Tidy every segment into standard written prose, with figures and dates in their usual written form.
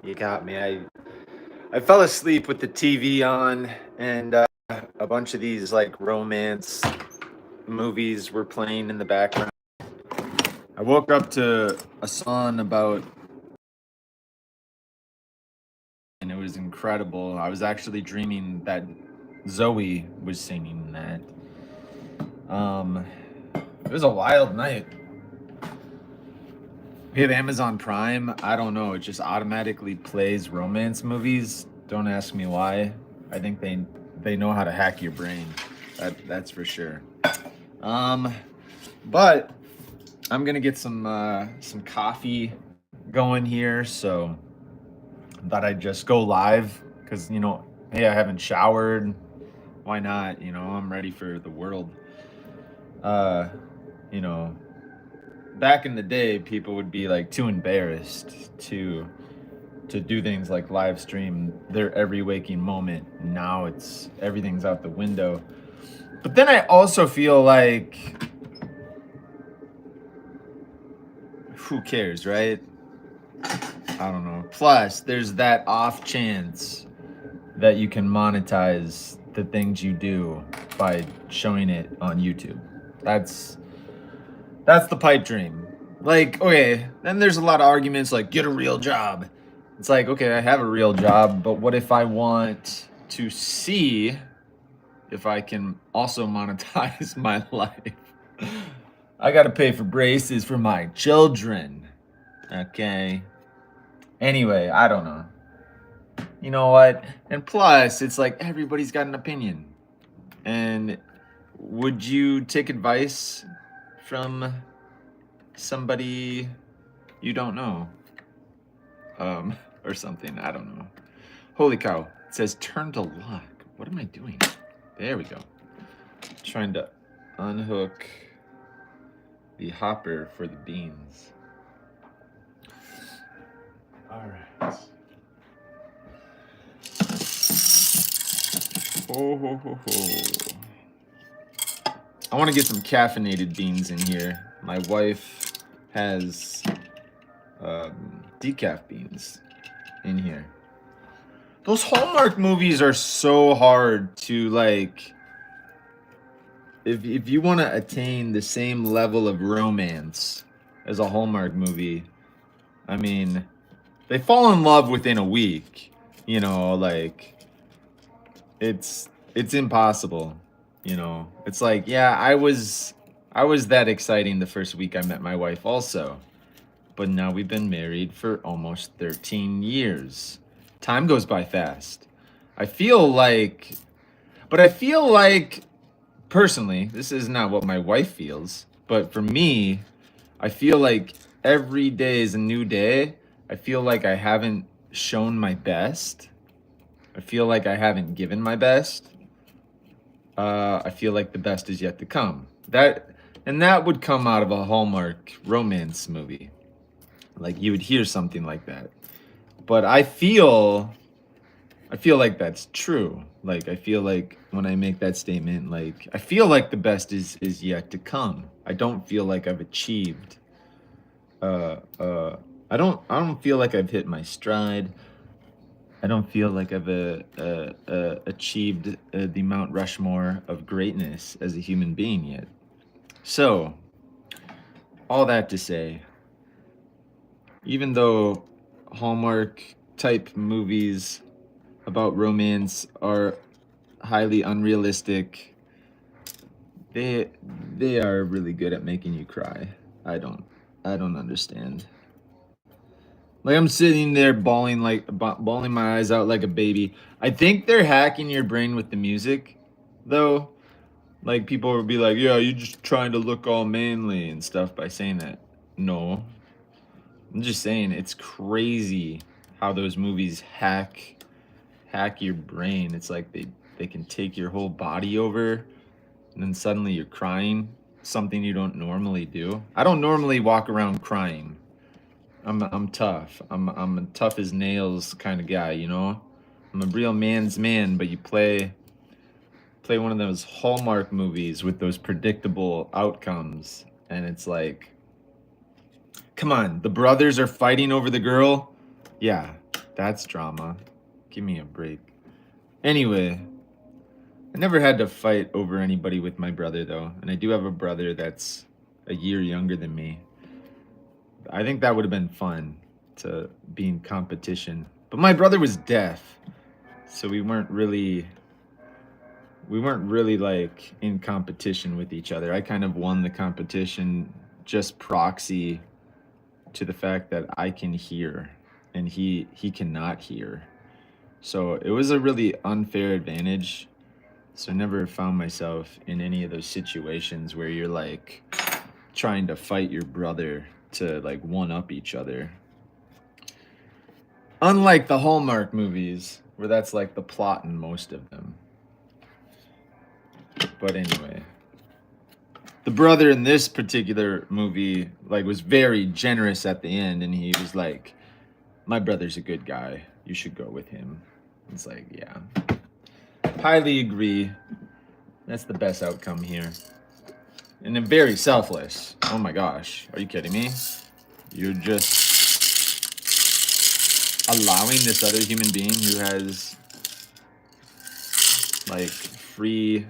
You got me. I fell asleep with the TV on, and a bunch of these like romance movies were playing in the background. I woke up to a song about, and it was incredible. I was actually dreaming that Zoe was singing that. It was a wild night. We have Amazon Prime. I don't know. It just automatically plays romance movies. Don't ask me why. I think they know how to hack your brain. That's for sure. But I'm gonna get some coffee going here. So I thought I'd just go live because hey, I haven't showered. Why not? I'm ready for the world. Uh, you know, Back in the day, people would be like too embarrassed to do things like live stream their every waking moment. Now it's everything's out the window. But then I also feel like who cares, right? I don't know. Plus, there's that off chance that you can monetize the things you do by showing it on YouTube. That's the pipe dream. Like, okay, then there's a lot of arguments like get a real job. It's like, okay, I have a real job, but what if I want to see if I can also monetize my life? I got to pay for braces for my children. Okay. Anyway, I don't know. You know what? And plus, it's like everybody's got an opinion. And would you take advice from somebody you don't know? Or something. I don't know. Holy cow. It says turn to lock. What am I doing? There we go. Trying to unhook the hopper for the beans. All right. Ho, ho, ho, ho. I want to get some caffeinated beans in here. My wife has decaf beans in here. Those Hallmark movies are so hard to like. If you want to attain the same level of romance as a Hallmark movie, I mean, they fall in love within a week. Like it's impossible. It's like, yeah, I was that exciting the first week I met my wife also. But now we've been married for almost 13 years. Time goes by fast. I feel like personally, this is not what my wife feels, but for me, I feel like every day is a new day. I feel like I haven't shown my best. I feel like I haven't given my best. I feel like the best is yet to come. That would come out of a Hallmark romance movie. Like you would hear something like that. But I feel like that's true. Like I feel like when I make that statement, like I feel like the best is yet to come. I don't feel like I've achieved. I don't feel like I've hit my stride. I don't feel like I've achieved the Mount Rushmore of greatness as a human being yet. So, all that to say, even though Hallmark type movies about romance are highly unrealistic, they are really good at making you cry. I don't understand. Like I'm sitting there bawling my eyes out like a baby. I think they're hacking your brain with the music, though. Like people will be like, "Yeah, you're just trying to look all manly and stuff by saying that." No, I'm just saying it's crazy how those movies hack your brain. It's like they can take your whole body over, and then suddenly you're crying, something you don't normally do. I don't normally walk around crying. I'm tough. I'm a tough as nails kind of guy, I'm a real man's man, but you play one of those Hallmark movies with those predictable outcomes, and it's like, come on, the brothers are fighting over the girl. Yeah, That's drama. Give me a break. Anyway, I never had to fight over anybody with my brother though, and I do have a brother that's a year younger than me. I think that would have been fun to be in competition. But my brother was deaf, so we weren't really like in competition with each other. I kind of won the competition just proxy to the fact that I can hear and he cannot hear. So it was a really unfair advantage. So I never found myself in any of those situations where you're like trying to fight your brother to like one up each other. Unlike the Hallmark movies, where that's like the plot in most of them. But anyway, the brother in this particular movie like was very generous at the end, and he was like, "My brother's a good guy. You should go with him." It's like, yeah, highly agree. That's the best outcome here, and then very selfless. Oh my gosh, are you kidding me? You're just allowing this other human being who has like free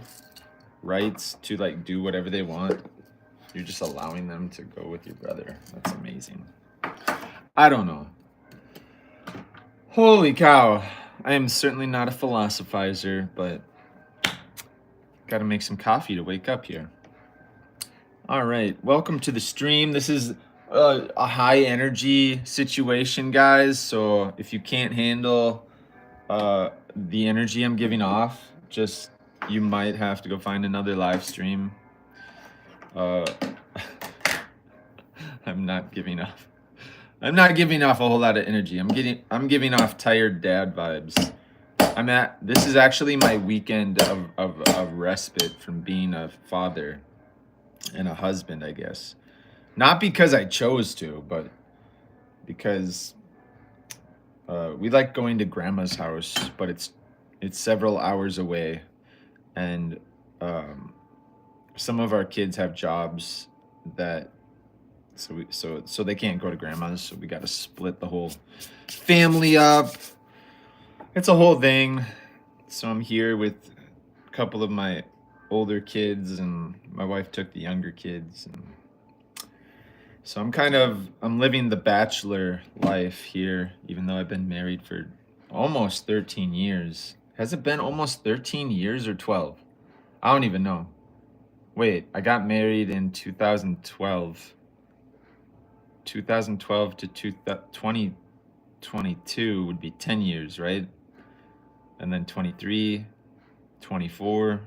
rights to like do whatever they want. You're just allowing them to go with your brother. That's amazing. I don't know. Holy cow. I am certainly not a philosophizer, but gotta make some coffee to wake up here. All right, welcome to the stream. This is a high energy situation, guys. So if you can't handle the energy I'm giving off, just you might have to go find another live stream. I'm not giving off a whole lot of energy. I'm giving off tired dad vibes. This is actually my weekend of respite from being a father and a husband, I guess. Not because I chose to, but because we like going to grandma's house, but it's several hours away, and some of our kids have jobs that so they can't go to grandma's, so we got to split the whole family up. It's a whole thing. So I'm here with a couple of my older kids, and my wife took the younger kids, and so I'm living the bachelor life here, even though I've been married for almost 13 years. Has it been almost 13 years or 12? I don't even know. Wait, I got married in 2012. 2012 to 2022 would be 10 years, right? And then 23, 24,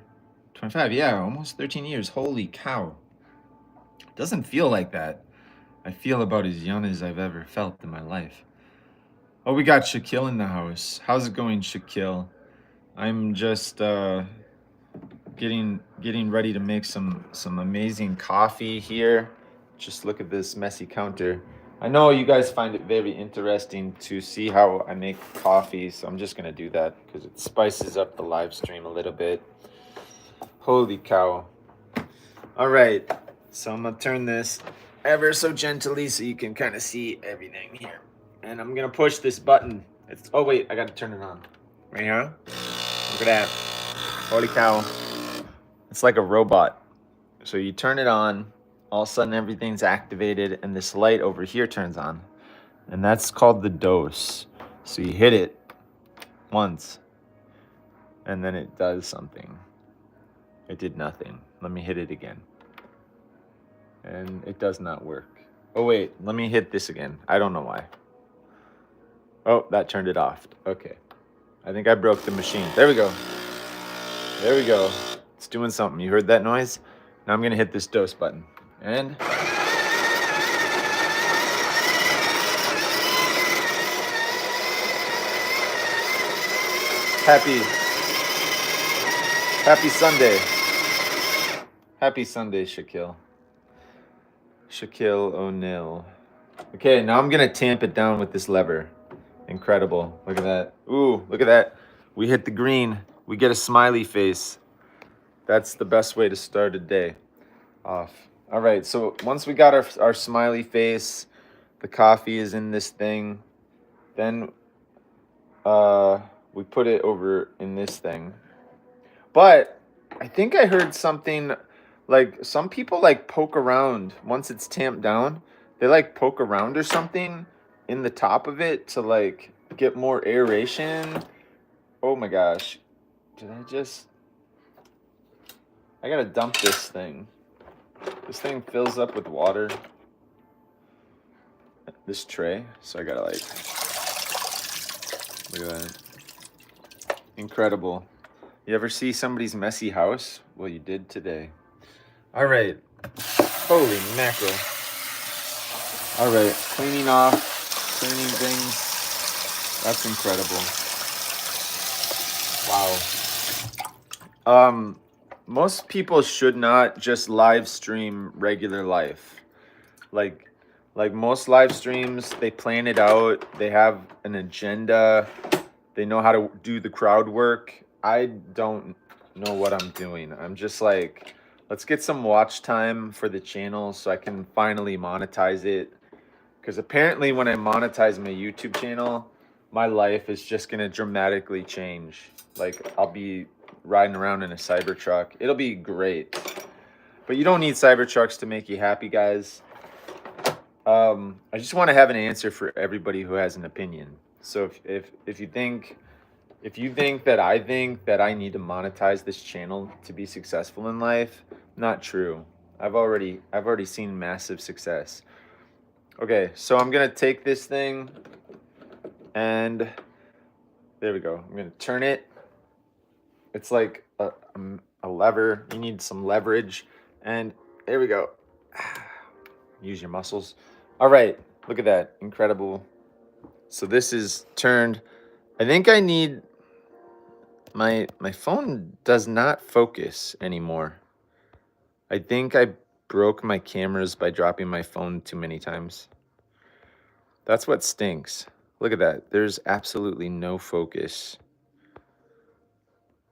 25. Yeah, almost 13 years. Holy cow. Doesn't feel like that. I feel about as young as I've ever felt in my life. Oh, we got Shaquille in the house. How's it going, Shaquille? I'm just getting ready to make some amazing coffee here. Just look at this messy counter. I know you guys find it very interesting to see how I make coffee, so I'm just gonna do that because it spices up the live stream a little bit. Holy cow. All right, so I'm gonna turn this ever so gently so you can kind of see everything here. And I'm gonna push this button. Oh wait, I gotta turn it on. Right here. Look at that. Holy cow. It's like a robot. So you turn it on, all of a sudden everything's activated, and this light over here turns on. And that's called the dose. So you hit it once, and then it does something. It did nothing. Let me hit it again. And it does not work. Oh wait, let me hit this again. I don't know why. Oh, that turned it off. Okay. I think I broke the machine. There we go. There we go. It's doing something. You heard that noise? Now I'm gonna hit this dose button. And Happy Sunday. Happy Sunday, Shaquille. Shaquille O'Neal. Okay, now I'm gonna tamp it down with this lever. Incredible. Look at that. Ooh, look at that. We hit the green. We get a smiley face. That's the best way to start a day off. All right, so once we got our smiley face, the coffee is in this thing, then we put it over in this thing. But I think I heard something like some people like poke around once it's tamped down. They like poke around or something in the top of it to like get more aeration. Oh my gosh. Did I just I gotta dump this thing. This thing fills up with water. This tray. So I gotta like look at that. Incredible. You ever see somebody's messy house? Well, you did today. All right. Holy mackerel. All right. Cleaning off, cleaning things. That's incredible. Wow. Most people should not just live stream regular life. Like most live streams, they plan it out. They have an agenda. They know how to do the crowd work. I don't know what I'm doing. I'm just like, let's get some watch time for the channel so I can finally monetize it. Because apparently when I monetize my YouTube channel, my life is just going to dramatically change. Like I'll be riding around in a Cybertruck. It'll be great. But you don't need Cybertrucks to make you happy, guys. I just want to have an answer for everybody who has an opinion. So if you think that I think that I need to monetize this channel to be successful in life, not true. I've already seen massive success. Okay, so I'm gonna take this thing and there we go. I'm gonna turn it. It's like a lever. You need some leverage, and there we go. Use your muscles. All right, look at that, incredible. So this is turned. I think I need my phone does not focus anymore. I think I broke my cameras by dropping my phone too many times. That's what stinks. Look at that. There's absolutely no focus.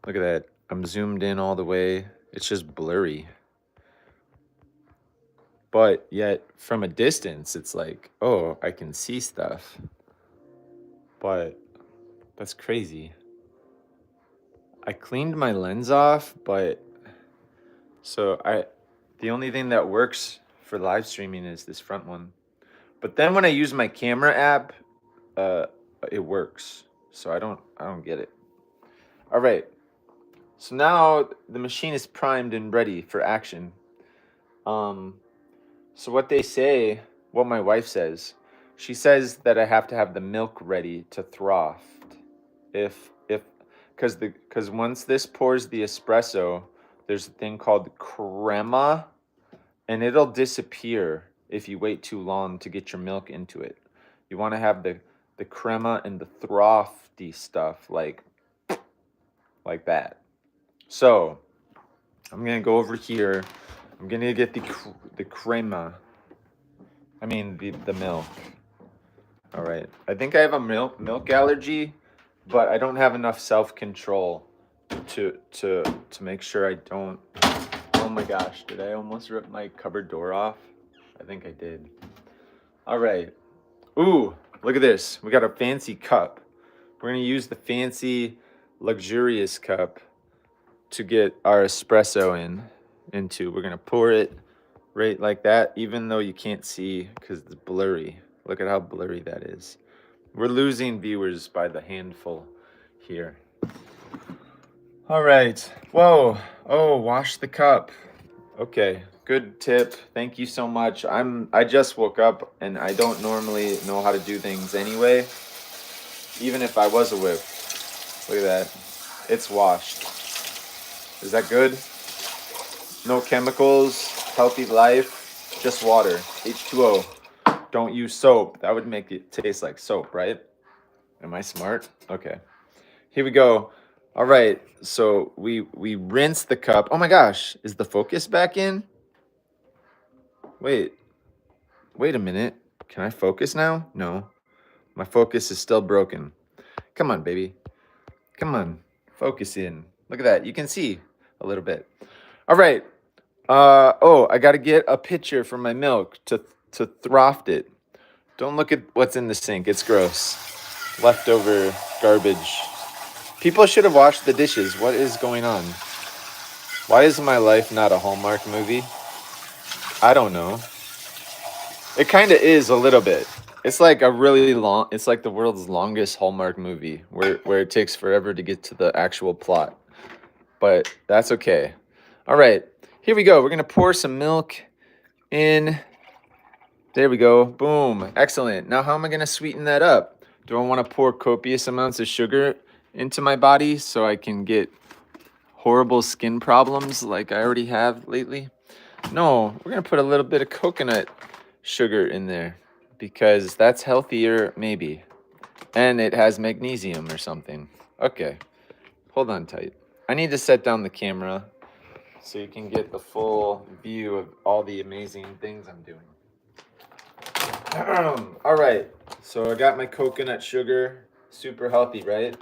Look at that. I'm zoomed in all the way. It's just blurry. But yet from a distance, it's like, oh, I can see stuff. But that's crazy. I cleaned my lens off, but so the only thing that works for live streaming is this front one. But then when I use my camera app, it works. So I don't get it. All right. So now the machine is primed and ready for action. So what my wife says, she says that I have to have the milk ready to froth. Because once this pours the espresso, there's a thing called crema, and it'll disappear if you wait too long to get your milk into it. You want to have the crema and the frothy stuff like that. So I'm gonna go over here. I'm gonna get the crema. I mean the milk. All right. I think I have a milk allergy, but I don't have enough self-control to make sure I don't. Oh my gosh, did I almost rip my cupboard door off? I think I did. All right. Ooh, look at this. We got a fancy cup. We're gonna use the fancy, luxurious cup to get our espresso into. We're gonna pour it right like that, even though you can't see because it's blurry. Look at how blurry that is. We're losing viewers by the handful here. All right. Whoa. Oh, wash the cup. Okay. Good tip. Thank you so much. I just woke up and I don't normally know how to do things anyway. Even if I was a whip. Look at that. It's washed. Is that good? No chemicals, healthy life, just water, H2O. Don't use soap. That would make it taste like soap, right? Am I smart? Okay. Here we go. All right. So we rinse the cup. Oh my gosh. Is the focus back in? Wait a minute. Can I focus now? No. My focus is still broken. Come on, baby. Come on. Focus in. Look at that. You can see a little bit. All right. I got to get a pitcher for my milk to froth it. Don't look at what's in the sink. It's gross. Leftover garbage. People should have washed the dishes. What is going on? Why is my life not a Hallmark movie? I don't know. It kind of is a little bit. It's like a really long, it's like the world's longest Hallmark movie where it takes forever to get to the actual plot. But that's okay. All right, here we go. We're going to pour some milk in. There we go. Boom. Excellent. Now, how am I going to sweeten that up? Do I want to pour copious amounts of sugar into my body so I can get horrible skin problems like I already have lately? No, we're going to put a little bit of coconut sugar in there because that's healthier, maybe. And it has magnesium or something. Okay, hold on tight. I need to set down the camera so you can get the full view of all the amazing things I'm doing. All right, so I got my coconut sugar, super healthy, right?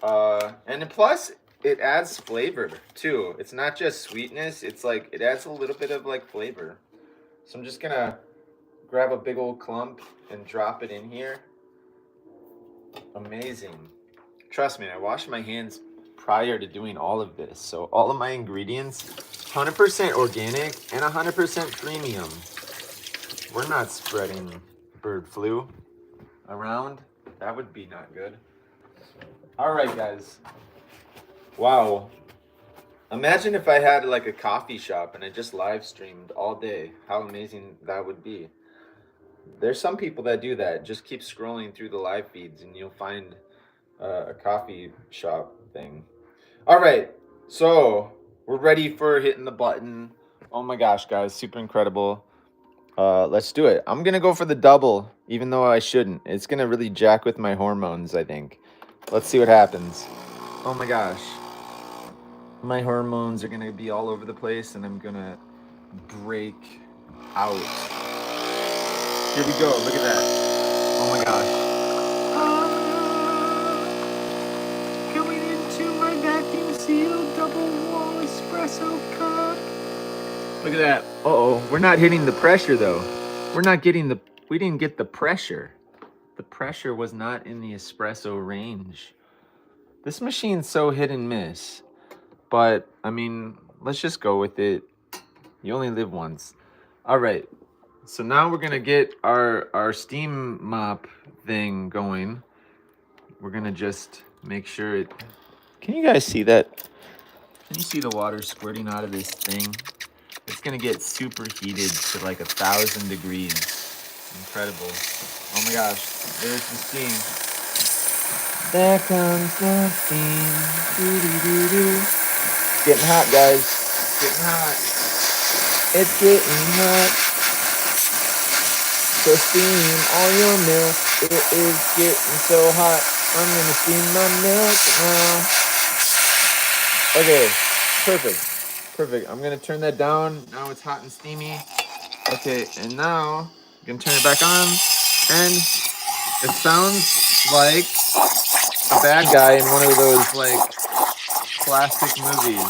And plus, it adds flavor too. It's not just sweetness, it's like it adds a little bit of like flavor. So I'm just gonna grab a big old clump and drop it in here. Amazing. Trust me, I washed my hands prior to doing all of this. So all of my ingredients, 100% organic and 100% premium. We're not spreading bird flu around. That would be not good. All right, guys. Wow. Imagine if I had like a coffee shop and I just live streamed all day. How amazing that would be. There's some people that do that. Just keep scrolling through the live feeds and you'll find a coffee shop thing. All right, so we're ready for hitting the button. Oh my gosh, guys, super incredible. Let's do it. I'm gonna go for the double, even though I shouldn't. It's gonna really jack with my hormones, I think. Let's see what happens. Oh my gosh. My hormones are gonna be all over the place and I'm gonna break out. Here we go, look at that. Oh my gosh. Going into my vacuum sealed double wall espresso cup. Look at that. Uh-oh, we're not hitting the pressure though. We didn't get the pressure. The pressure was not in the espresso range. This machine's so hit and miss. But, I mean, let's just go with it. You only live once. All right. So now we're going to get our steam mop thing going. We're going to just make sure it... Can you guys see that? Can you see the water squirting out of this thing? It's going to get super heated to like 1,000 degrees. Incredible. Oh my gosh. There's the steam. There comes the steam. Doo-doo-doo-doo. It's getting hot, guys. It's getting hot. It's getting hot. So steam all your milk. It is getting so hot. I'm gonna steam my milk now. Okay, perfect. Perfect. I'm gonna turn that down. Now it's hot and steamy. Okay, and now I'm gonna turn it back on. And it sounds like a bad guy in one of those like classic movies.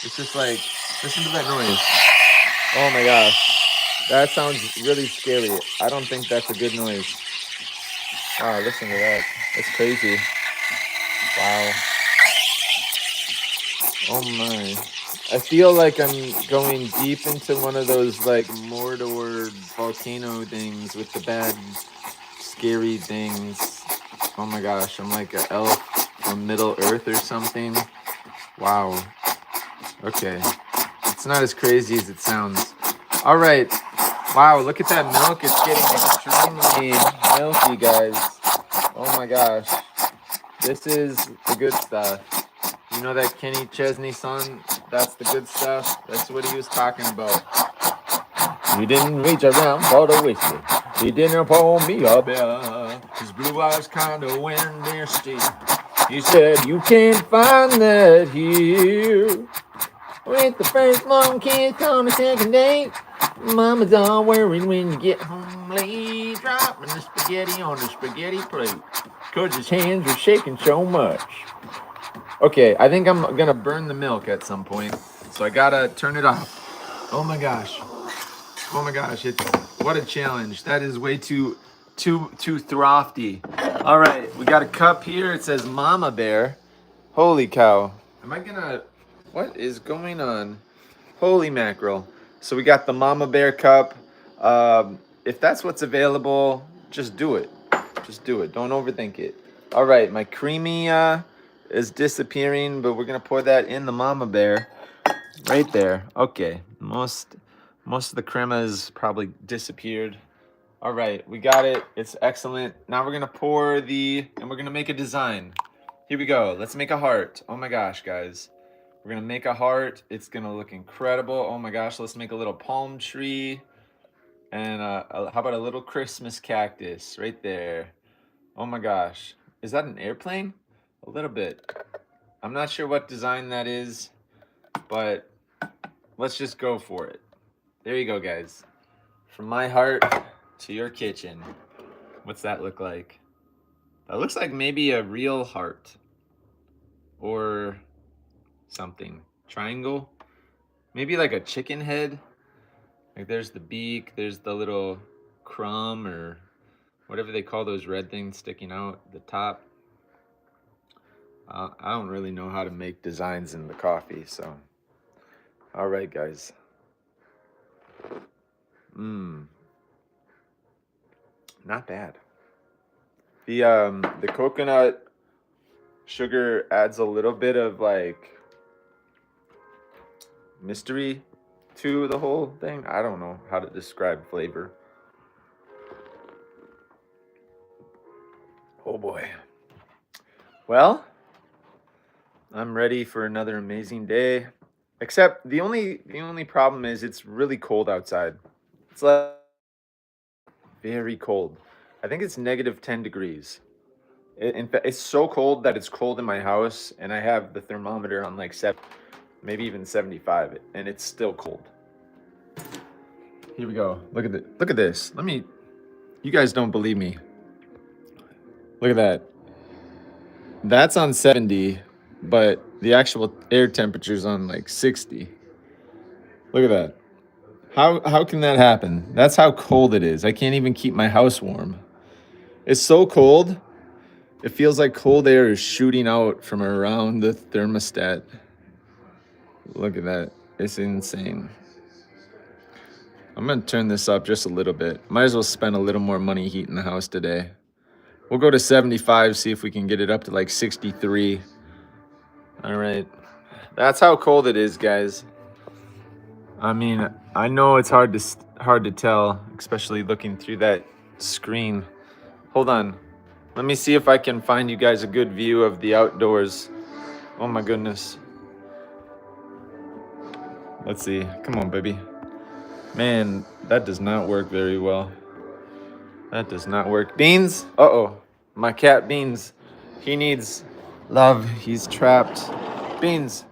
It's just like, listen to that noise. Oh my gosh. That sounds really scary. I don't think that's a good noise. Wow, listen to that. That's crazy. Wow. Oh my. I feel like I'm going deep into one of those like Mordor volcano things with the bad, scary things. Oh my gosh, I'm like an elf from Middle Earth or something. Wow. Okay. It's not as crazy as it sounds. All right. Wow, look at that milk. It's getting extremely milky, guys. Oh my gosh. This is the good stuff. You know that Kenny Chesney song? That's the good stuff. That's what he was talking about. You didn't reach around for the whiskey. He didn't pour me a beer. His blue eyes kind of went misty. He said, you can't find that here. With the first long kiss on the second date. Mama's all worried when you get home late. Dropping the spaghetti on the spaghetti plate. Cause his hands are shaking so much. Okay, I think I'm gonna burn the milk at some point. So I gotta turn it off. Oh my gosh. Oh my gosh, what a challenge. That is way too throfty. All right, we got a cup here. It says Mama Bear. Holy cow. Am I gonna... What is going on? Holy mackerel. So we got the Mama Bear cup. If that's what's available, just do it. Just do it. Don't overthink it. All right, my creamy is disappearing, but we're gonna pour that in the Mama Bear. Right there. Okay. Most of the crema has probably disappeared. All right, we got it. It's excellent. Now we're gonna pour and we're gonna make a design. Here we go. Let's make a heart. Oh my gosh, guys. We're gonna make a heart. It's gonna look incredible. Oh my gosh, let's make a little palm tree. And how about a little Christmas cactus right there? Oh my gosh. Is that an airplane? A little bit. I'm not sure what design that is, but let's just go for it. There you go, guys. From my heart to your kitchen. What's that look like? That looks like maybe a real heart or something. Triangle? Maybe like a chicken head. Like there's the beak, there's the little crumb or whatever they call those red things sticking out the top. I don't really know how to make designs in the coffee, so. All right, guys. Not bad. The coconut sugar adds a little bit of like mystery to the whole thing. I don't know how to describe flavor. Oh boy. Well, I'm ready for another amazing day. Except the only problem is it's really cold outside. It's like very cold. I think it's negative 10 degrees. In fact, it's so cold that it's cold in my house, and I have the thermometer on like 7, maybe even 75, and it's still cold. Here we go. Look at it. Look at this. You guys don't believe me. Look at that. That's on 70, but the actual air temperature's on like 60. Look at that. How can that happen? That's how cold it is. I can't even keep my house warm. It's so cold. It feels like cold air is shooting out from around the thermostat. Look at that. It's insane. I'm gonna turn this up just a little bit. Might as well spend a little more money heating the house today. We'll go to 75, see if we can get it up to like 63. All right. That's how cold it is, guys. I mean, I know it's hard to tell, especially looking through that screen. Hold on. Let me see if I can find you guys a good view of the outdoors. Oh my goodness. Let's see. Come on, baby. Man, that does not work very well. That does not work. Beans? Uh-oh. My cat Beans. He needs love. He's trapped. Beans.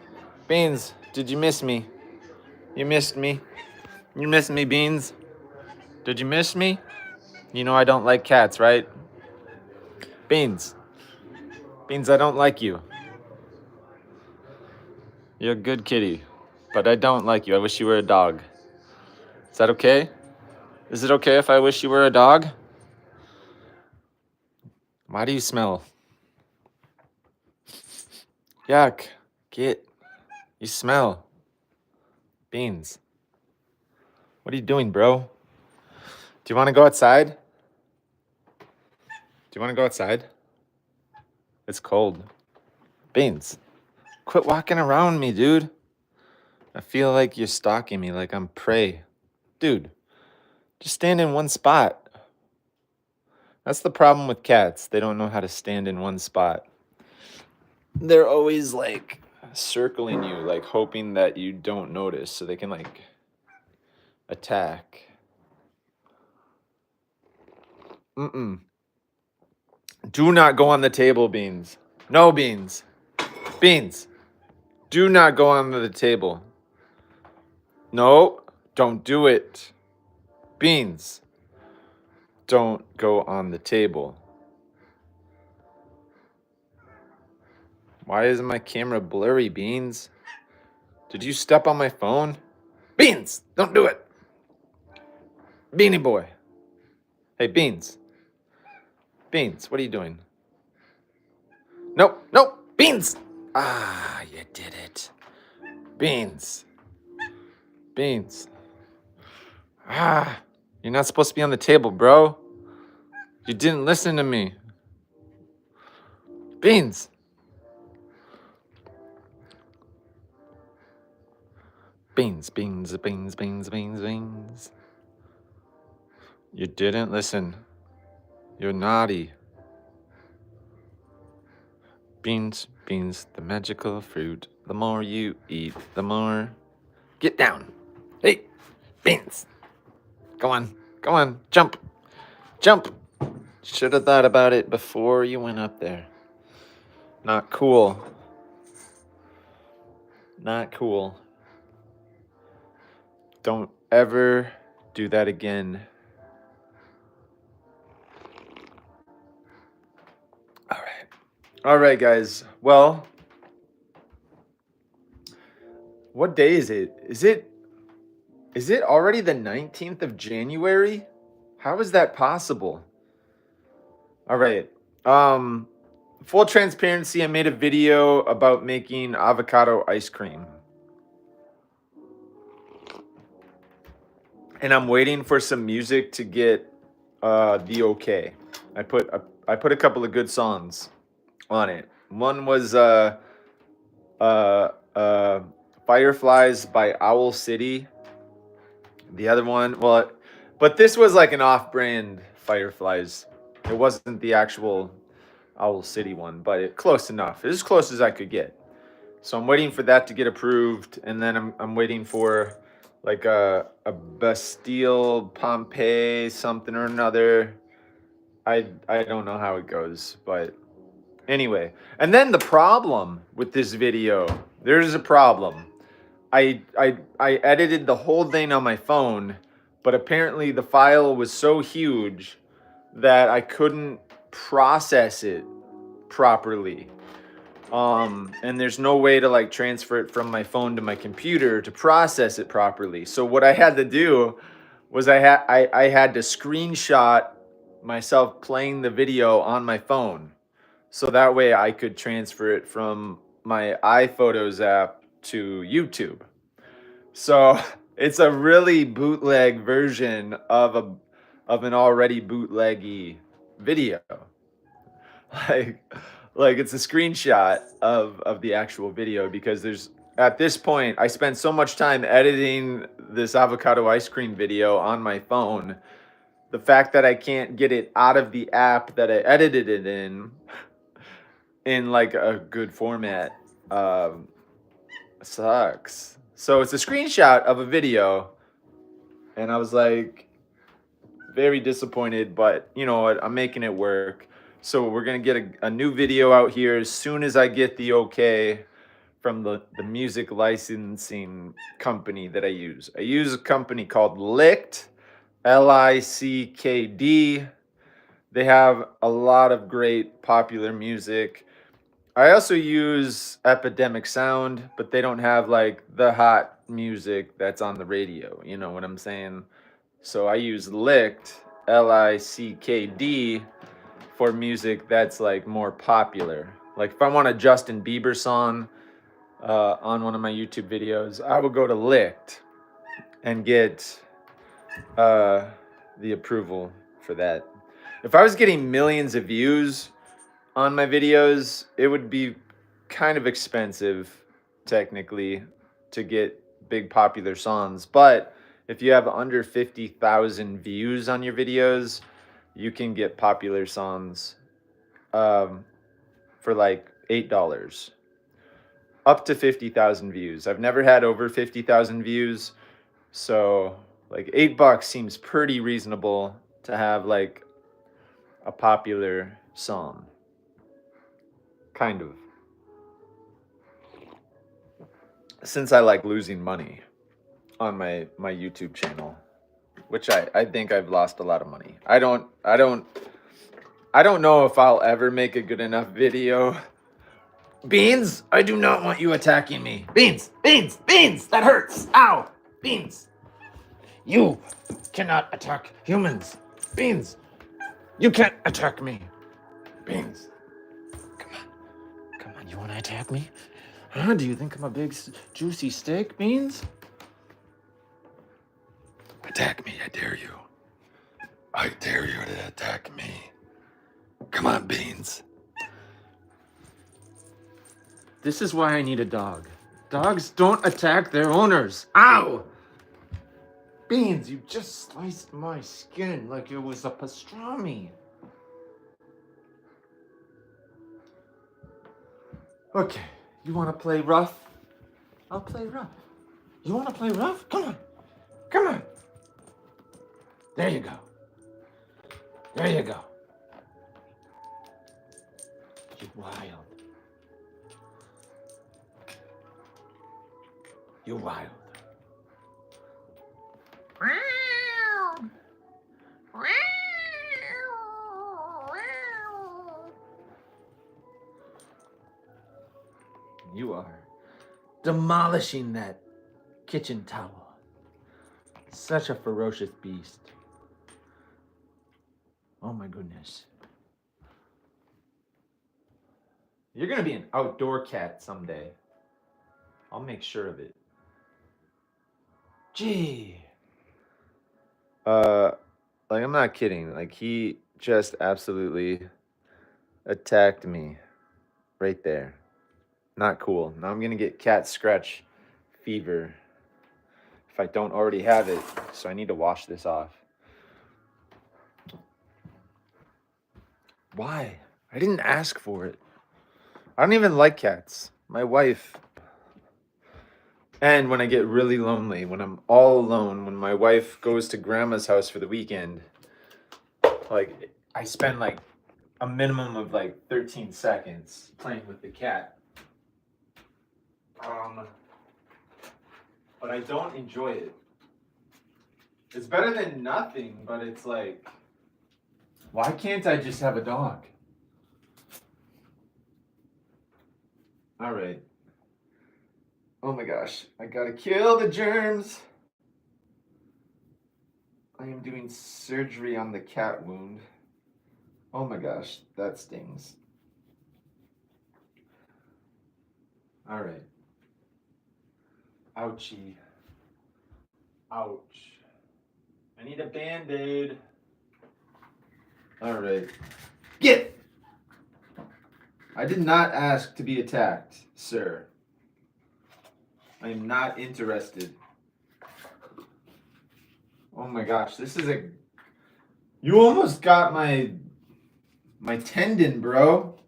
Beans, did you miss me? You missed me. You missed me, Beans. Did you miss me? You know I don't like cats, right? Beans. Beans, I don't like you. You're a good kitty, but I don't like you. I wish you were a dog. Is that okay? Is it okay if I wish you were a dog? Why do you smell? Yuck. Get. You smell. Beans. What are you doing, bro? Do you want to go outside? Do you want to go outside? It's cold. Beans. Quit walking around me, dude. I feel like you're stalking me, like I'm prey. Dude, just stand in one spot. That's the problem with cats. They don't know how to stand in one spot. They're always like circling you, like hoping that you don't notice so they can like attack. Do not go on the table, Beans. No, Beans. Beans. Do not go on the table. No, don't do it. Beans. Don't go on the table. Why isn't my camera blurry, Beans? Did you step on my phone? Beans, don't do it. Beanie boy. Hey, Beans. Beans, what are you doing? Nope, nope, Beans! Ah, you did it. Beans. Beans. Ah, you're not supposed to be on the table, bro. You didn't listen to me. Beans. Beans, beans, beans, beans, beans, beans. You didn't listen. You're naughty. Beans, beans, the magical fruit. The more you eat, the more... Get down. Hey, Beans. Go on, jump. Jump. Should have thought about it before you went up there. Not cool. Not cool. Don't ever do that again. All right, guys. Well, what day is it? Is it already the 19th of January? How is that possible? All right. Full transparency, I made a video about making avocado ice cream. And I'm waiting for some music to get the okay. I put a couple of good songs on it. One was Fireflies by Owl City. The other one, well, but this was like an off-brand Fireflies. It wasn't the actual Owl City one, but close enough. As close as I could get. So I'm waiting for that to get approved, and then I'm waiting for like a Bastille Pompeii something or another. I don't know how it goes, but anyway. And then the problem with this video, there's a problem. I edited the whole thing on my phone, but apparently the file was so huge that I couldn't process it properly. And there's no way to like transfer it from my phone to my computer to process it properly. So what I had to do was I had to screenshot myself playing the video on my phone. So that way I could transfer it from my iPhotos app to YouTube. So it's a really bootleg version of an already bootleggy video. Like it's a screenshot of the actual video, because there's, at this point, I spent so much time editing this avocado ice cream video on my phone. The fact that I can't get it out of the app that I edited it in like a good format sucks. So it's a screenshot of a video, and I was like very disappointed, but you know what, I'm making it work. So we're gonna get a new video out here as soon as I get the okay from the music licensing company that I use. I use a company called Lickd, Lickd. They have a lot of great popular music. I also use Epidemic Sound, but they don't have like the hot music that's on the radio. You know what I'm saying? So I use Lickd, Lickd, for music that's like more popular. Like if I want a Justin Bieber song on one of my YouTube videos, I would go to Lickd and get the approval for that. If I was getting millions of views on my videos, it would be kind of expensive technically to get big popular songs. But if you have under 50,000 views on your videos, you can get popular songs for like $8. Up to 50,000 views. I've never had over 50,000 views. So like $8 seems pretty reasonable to have like a popular song. Kind of. Since I like losing money on my YouTube channel, which I think I've lost a lot of money. I don't know if I'll ever make a good enough video. Beans, I do not want you attacking me. Beans, Beans, Beans, that hurts. Ow, Beans. You cannot attack humans. Beans, you can't attack me. Beans. Come on, you want to attack me? Huh? Do you think I'm a big, juicy steak, Beans? Attack me, I dare you. I dare you to attack me. Come on, Beans. This is why I need a dog. Dogs don't attack their owners. Ow! Beans, you just sliced my skin like it was a pastrami. Okay, you want to play rough? I'll play rough. You want to play rough? Come on. Come on. There you go. There you go. You wild. You wild. You are demolishing that kitchen towel. Such a ferocious beast. Oh my goodness. You're gonna be an outdoor cat someday. I'll make sure of it. Gee. Like I'm not kidding. Like he just absolutely attacked me right there. Not cool. Now I'm gonna get cat scratch fever if I don't already have it. So I need to wash this off. Why? I didn't ask for it. I don't even like cats. My wife. And when I get really lonely, when I'm all alone, when my wife goes to grandma's house for the weekend, like I spend like a minimum of like 13 seconds playing with the cat. But I don't enjoy it. It's better than nothing, but it's like, why can't I just have a dog? All right. Oh my gosh, I gotta kill the germs. I am doing surgery on the cat wound. Oh my gosh, that stings. All right. Ouchie. Ouch. I need a Band-Aid. All right. Get! I did not ask to be attacked, sir. I am not interested. Oh my gosh, this is a... You almost got my tendon, bro.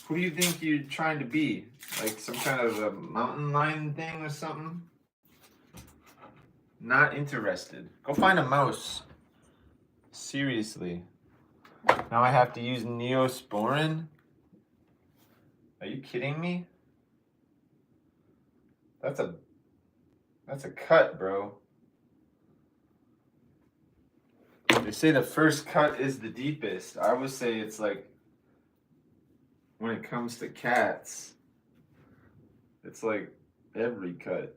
Who do you think you're trying to be? Like some kind of a mountain lion thing or something? Not interested. Go find a mouse. Seriously. Now I have to use Neosporin? Are you kidding me? That's a cut, bro. They say the first cut is the deepest. I would say it's like, when it comes to cats, it's like every cut.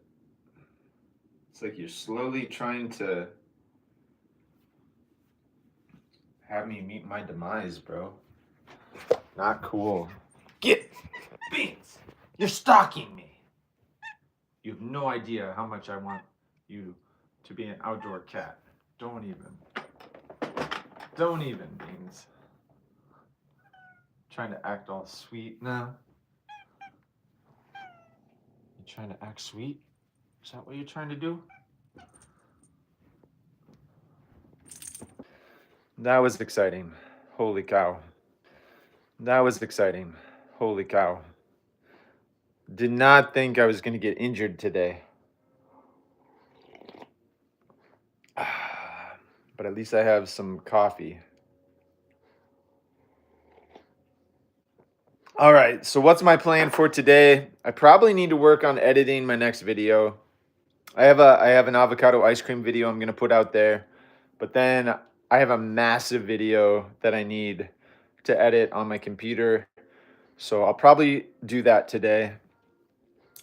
It's like you're slowly trying to have me meet my demise, bro. Not cool. Get Beans! You're stalking me. You have no idea how much I want you to be an outdoor cat. Don't even, Beans. Trying to act all sweet now. You trying to act sweet? Is that what you're trying to do? That was exciting. Holy cow. That was exciting. Holy cow. Did not think I was going to get injured today. But at least I have some coffee. All right, so what's my plan for today? I probably need to work on editing my next video. I have an avocado ice cream video I'm going to put out there. But then I have a massive video that I need to edit on my computer. So I'll probably do that today.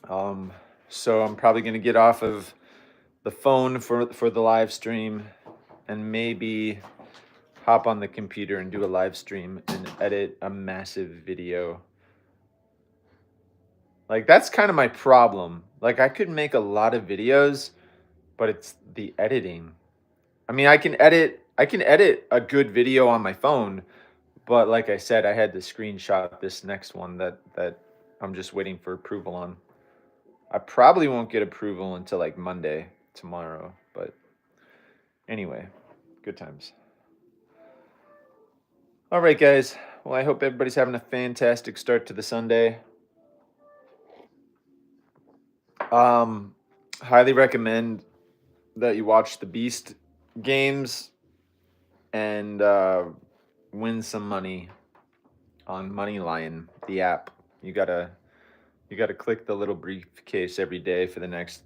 So I'm probably going to get off of the phone for the live stream and maybe hop on the computer and do a live stream and edit a massive video. Like, that's kind of my problem. Like, I could make a lot of videos, but it's the editing. I mean, I can edit a good video on my phone, but like I said, I had to screenshot this next one that I'm just waiting for approval on. I probably won't get approval until like Monday, tomorrow, but anyway, good times. All right, guys. Well, I hope everybody's having a fantastic start to the Sunday. Highly recommend that you watch the Beast games and win some money on Moneyline, the app. You gotta click the little briefcase every day for the next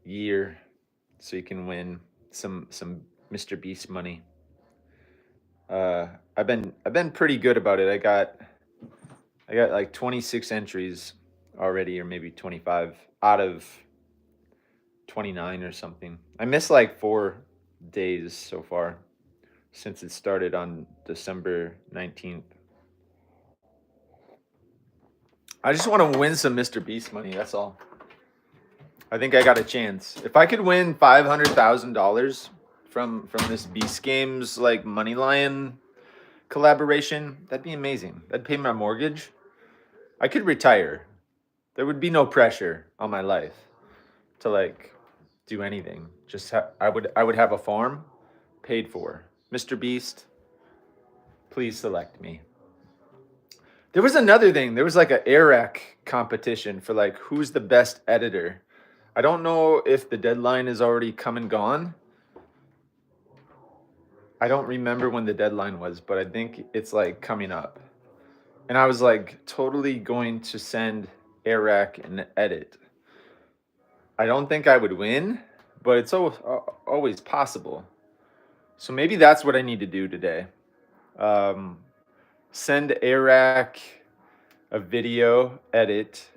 year, so you can win some Mr. Beast money. I've been pretty good about it. I got like 26 entries already, or maybe 25 out of 29 or something. I missed like 4 days so far since it started on December 19th. I just want to win some Mr. Beast money, that's all. I think I got a chance. If I could win $500,000 from this Beast Games like Moneyline collaboration, that'd be amazing. That'd pay my mortgage. I could retire. There would be no pressure on my life to like do anything. Just I would have a farm paid for. Mr. Beast, please select me. There was another thing. There was like an ARAC competition for like who's the best editor. I don't know if the deadline is already come and gone. I don't remember when the deadline was, but I think it's like coming up. And I was like totally going to send ARAC an edit. I don't think I would win, but it's always possible. So maybe that's what I need to do today. Send ARAC a video edit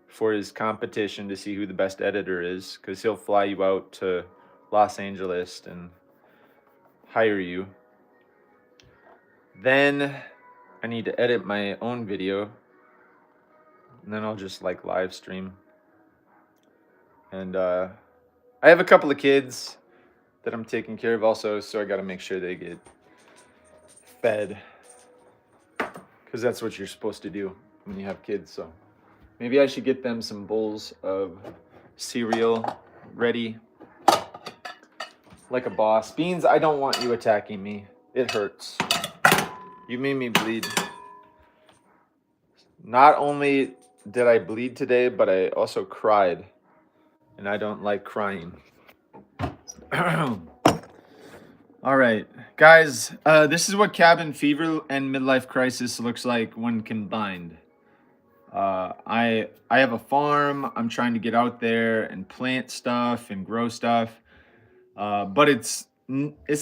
for his competition to see who the best editor is, because he'll fly you out to Los Angeles and hire you. Then I need to edit my own video, and then I'll just like live stream. And I have a couple of kids that I'm taking care of also, so I got to make sure they get fed, because that's what you're supposed to do when you have kids. So maybe I should get them some bowls of cereal ready, like a boss. Beans, I don't want you attacking me. It hurts. You made me bleed. Not only did I bleed today, but I also cried, and I don't like crying. All right, guys, this is what cabin fever and midlife crisis looks like when combined. I have a farm. I'm trying to get out there and plant stuff and grow stuff, but it's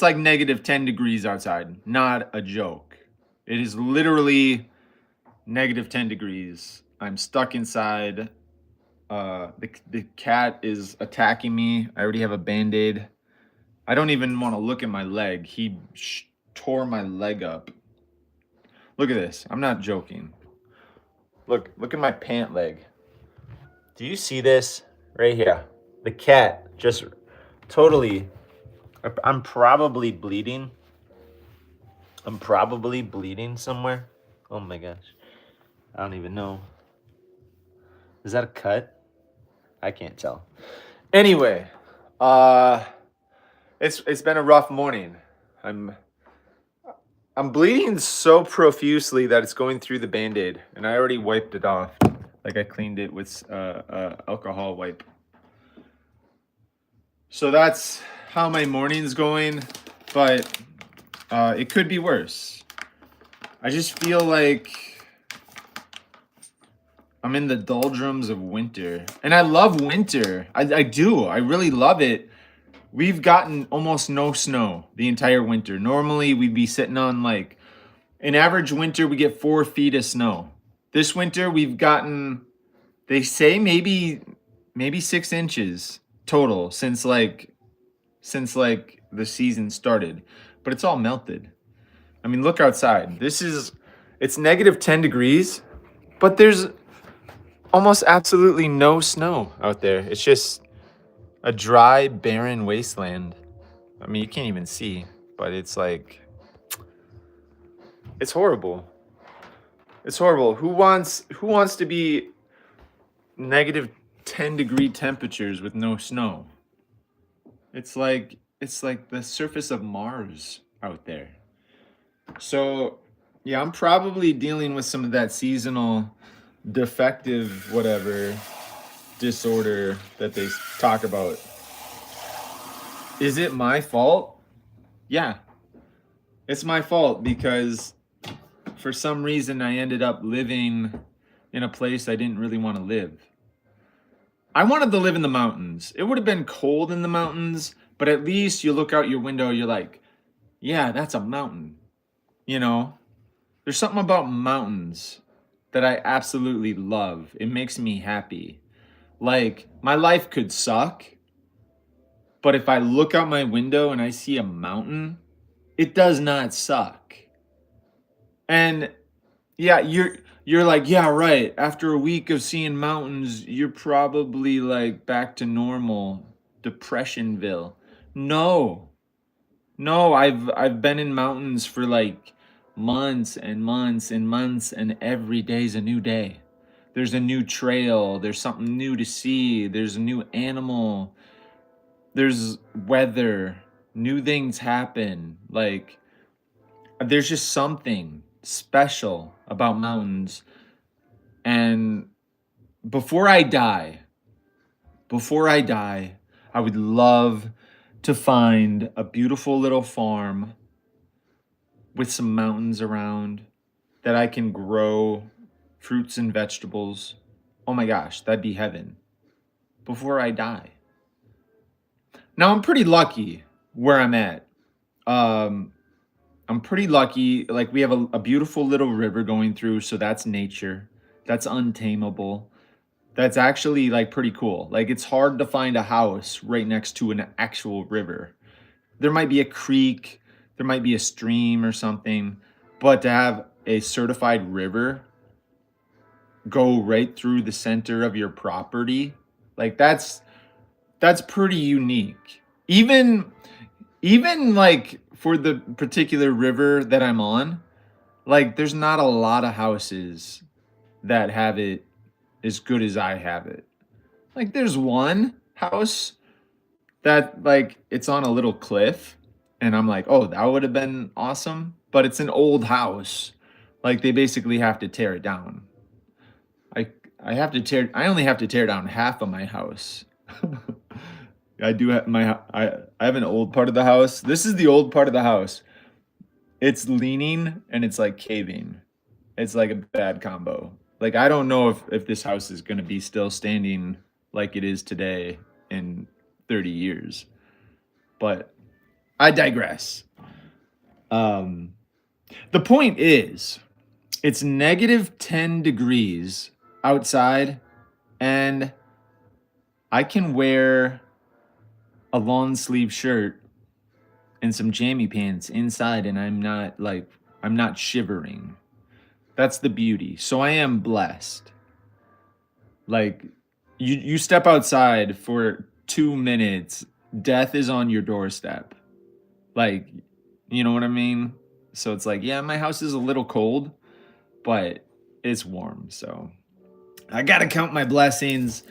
like negative 10 degrees outside. Not a joke. It is literally negative 10 degrees. I'm stuck inside. The cat is attacking me. I already have a Band-Aid. I don't even want to look at my leg. He tore my leg up. Look at this. I'm not joking. Look at my pant leg. Do you see this right here? The cat just totally, I'm probably bleeding. I'm probably bleeding somewhere. Oh my gosh. I don't even know. Is that a cut? I can't tell. Anyway, it's been a rough morning. I'm bleeding so profusely that it's going through the Band-Aid, and I already wiped it off. Like I cleaned it with alcohol wipe. So that's how my morning's going, but it could be worse. I just feel like I'm in the doldrums of winter, and I love winter. I do. I really love it. We've gotten almost no snow the entire winter. Normally, we'd be sitting on like an average winter, we get 4 feet of snow. This winter, we've gotten, they say maybe 6 inches total since like the season started. But but it's all melted. I mean, look outside. It's negative 10 degrees, but there's almost absolutely no snow out there. It's just a dry, barren wasteland. I mean, you can't even see, but it's horrible. It's horrible. Who wants to be negative 10 degree temperatures with no snow? It's like the surface of Mars out there. So, yeah, I'm probably dealing with some of that seasonal defective whatever disorder that they talk about. Is it my fault? Yeah, it's my fault because for some reason I ended up living in a place I didn't really want to live. I wanted to live in the mountains. It would have been cold in the mountains, but at least you look out your window, you're like, yeah, that's a mountain. You know, there's something about mountains that I absolutely love. It makes me happy. Like, my life could suck, but if I look out my window and I see a mountain, it does not suck. And yeah, you're like, yeah, right. After a week of seeing mountains, you're probably like back to normal, Depressionville. No. No, I've been in mountains for like months and months and months, and every day's a new day. There's a new trail, there's something new to see, there's a new animal, there's weather, new things happen. Like, there's just something special about mountains. And before I die, before I die, I would love to find a beautiful little farm with some mountains around that I can grow fruits and vegetables. Oh my gosh, that'd be heaven before I die. Now, I'm pretty lucky where I'm at. Um, I'm pretty lucky. Like, we have a beautiful little river going through, so that's nature. That's untamable. That's actually like pretty cool. Like, it's hard to find a house right next to an actual river. There might be a creek, there might be a stream or something, but to have a certified river go right through the center of your property, like that's pretty unique. Even like for the particular river that I'm on, like there's not a lot of houses that have it as good as I have it. Like, there's one house that like it's on a little cliff, and I'm like, "Oh, that would have been awesome." But it's an old house. Like, they basically have to tear it down. I I only have to tear down half of my house. I do have I have an old part of the house. This is the old part of the house. It's leaning and it's like caving. It's like a bad combo. Like, I don't know if this house is gonna be still standing like it is today in 30 years. But I digress. Um, the point is, it's negative 10 degrees outside, and I can wear a long sleeve shirt and some jammy pants inside, and I'm not shivering. That's the beauty. So I am blessed. Like, you step outside for 2 minutes, death is on your doorstep. Like, you know what I mean? So it's like, yeah, my house is a little cold, but it's warm. So I gotta count my blessings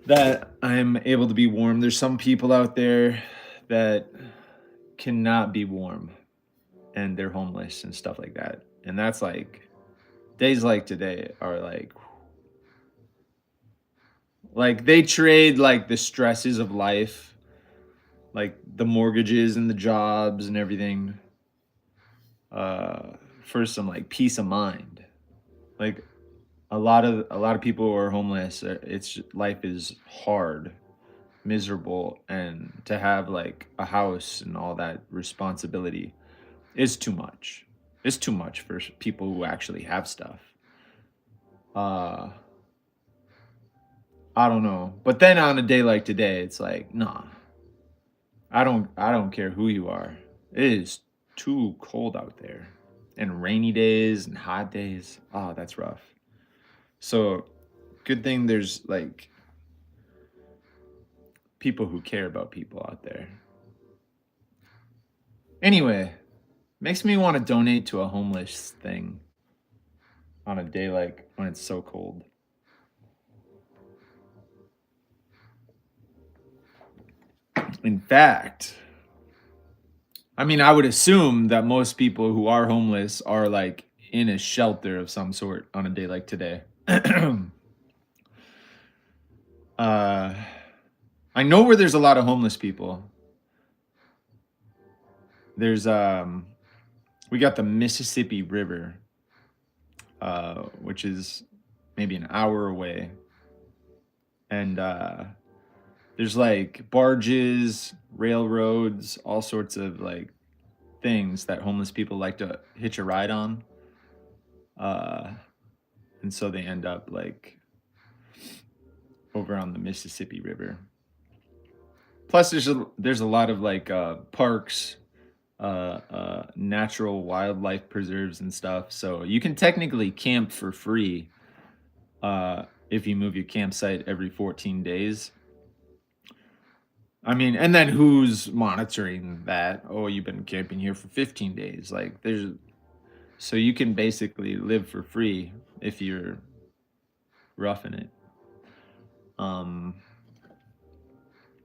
that I'm able to be warm. There's some people out there that cannot be warm and they're homeless and stuff like that. And that's like, days like today are like they trade like the stresses of life, like the mortgages and the jobs and everything, uh, for some like peace of mind. Like, a lot of people who are homeless, life is hard, miserable, and to have like a house and all that responsibility is too much. It's too much for people who actually have stuff. Uh, I don't know. But then on a day like today, it's like, nah, I don't care who you are. It is too cold out there. And rainy days and hot days. Oh, that's rough. So good thing there's like people who care about people out there. Anyway, makes me want to donate to a homeless thing on a day like when it's so cold. In fact, I mean, I would assume that most people who are homeless are like in a shelter of some sort on a day like today. uh, I know where there's a lot of homeless people. There's we got the Mississippi River, which is maybe an hour away, and there's like barges, railroads, all sorts of like things that homeless people like to hitch a ride on. Uh, and so they end up like over on the Mississippi River. Plus, there's a lot of like parks, natural wildlife preserves and stuff. So you can technically camp for free if you move your campsite every 14 days. I mean, and then who's monitoring that? Oh, you've been camping here for 15 days. Like, there's so you can basically live for free if you're roughing it. Um,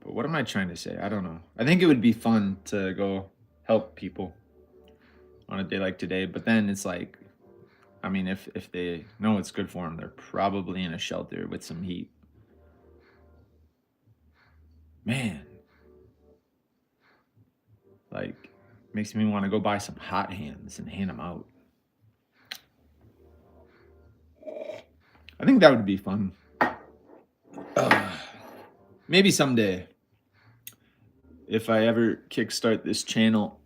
but what am I trying to say? I don't know. I think it would be fun to go help people on a day like today, but then it's like, I mean, if they know it's good for them, they're probably in a shelter with some heat. Man, like makes me want to go buy some hot hands and hand them out. I think that would be fun. Maybe someday, if I ever kickstart this channel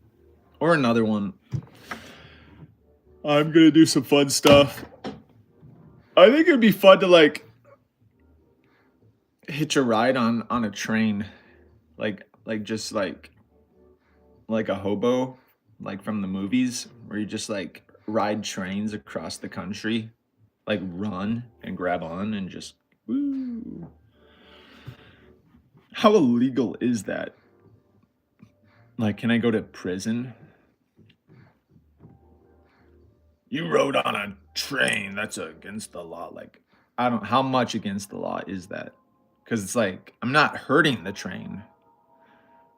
or another one, I'm gonna do some fun stuff. I think it'd be fun to like hitch a ride on a train, like just like a hobo, like from the movies, where you just like ride trains across the country, like run and grab on and just woo. How illegal is that? Like, can I go to prison? You rode on a train. That's against the law. Like, I don't. How much against the law is that? Because it's like I'm not hurting the train,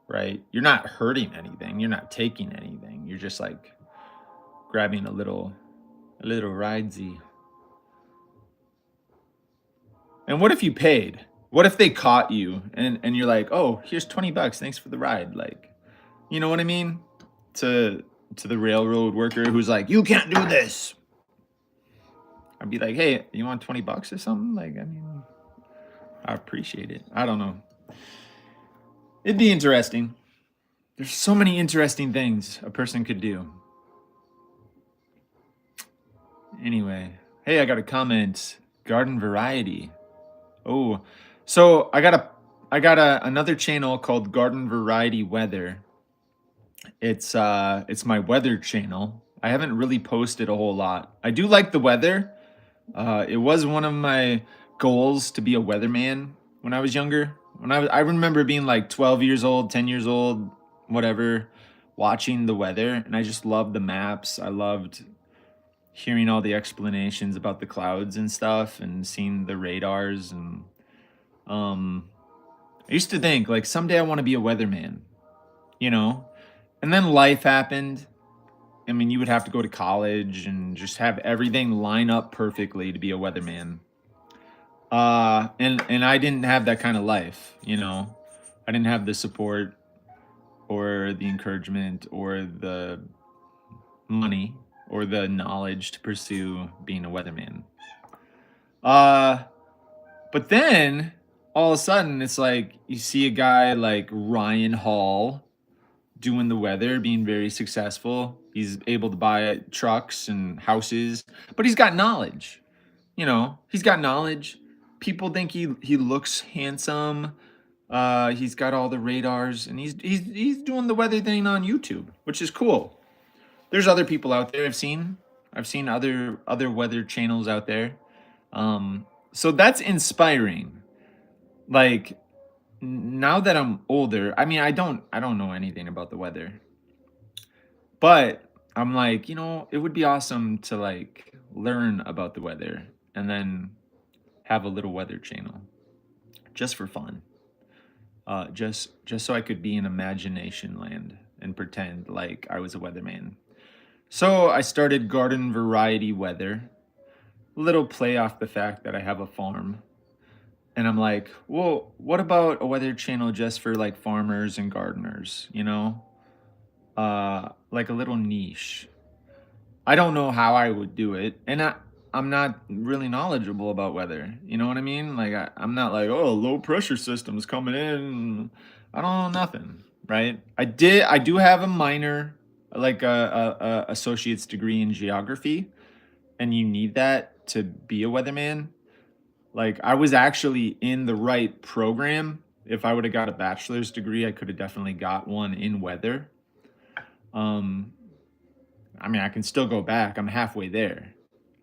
right? You're not hurting anything. You're not taking anything. You're just like grabbing a little ridesy. And what if you paid? What if they caught you and you're like, oh, here's $20. Thanks for the ride. Like, you know what I mean? To to the railroad worker who's like, you can't do this. I'd be like, hey, you want $20 or something? Like, I mean, I appreciate it. I don't know. It'd be interesting. There's so many interesting things a person could do. Anyway, hey, I got a comment. Garden variety. Oh, so I got another channel called Garden Variety Weather. It's my weather channel. I haven't really posted a whole lot. I do like the weather. It was one of my goals to be a weatherman when I was younger. I remember being like 12 years old, 10 years old, whatever, watching the weather, and I just loved the maps. I loved hearing all the explanations about the clouds and stuff and seeing the radars and um I used to think like someday I want to be a weatherman, you know? And then life happened. I mean, you would have to go to college and just have everything line up perfectly to be a weatherman. And I didn't have that kind of life, you know. I didn't have the support or the encouragement or the money or the knowledge to pursue being a weatherman. Uh, but then all of a sudden it's like you see a guy like Ryan Hall doing the weather, being very successful. He's able to buy trucks and houses, but he's got knowledge. You know, he's got knowledge. People think he looks handsome. He's got all the radars, and he's doing the weather thing on YouTube, which is cool. There's other people out there I've seen other weather channels out there. So that's inspiring. Like now that I'm older, I mean, I don't know anything about the weather, but I'm like, it would be awesome to like learn about the weather and then have a little weather channel just for fun. Just so I could be in imagination land and pretend like I was a weatherman. So I started garden variety weather, a little play off the fact that I have a farm. And I'm like, well, what about a weather channel just for like farmers and gardeners, like a little niche. I don't know how I would do it, and I'm not really knowledgeable about weather. You know what I mean? Like I'm not like, oh, low pressure systems coming in. I don't know nothing, right? I do have a minor, like a associate's degree in geography, and you need that to be a weatherman. Like I was actually in the right program. If I would have got a bachelor's degree, I could have definitely got one in weather. Um, I mean, I can still go back. I'm halfway there.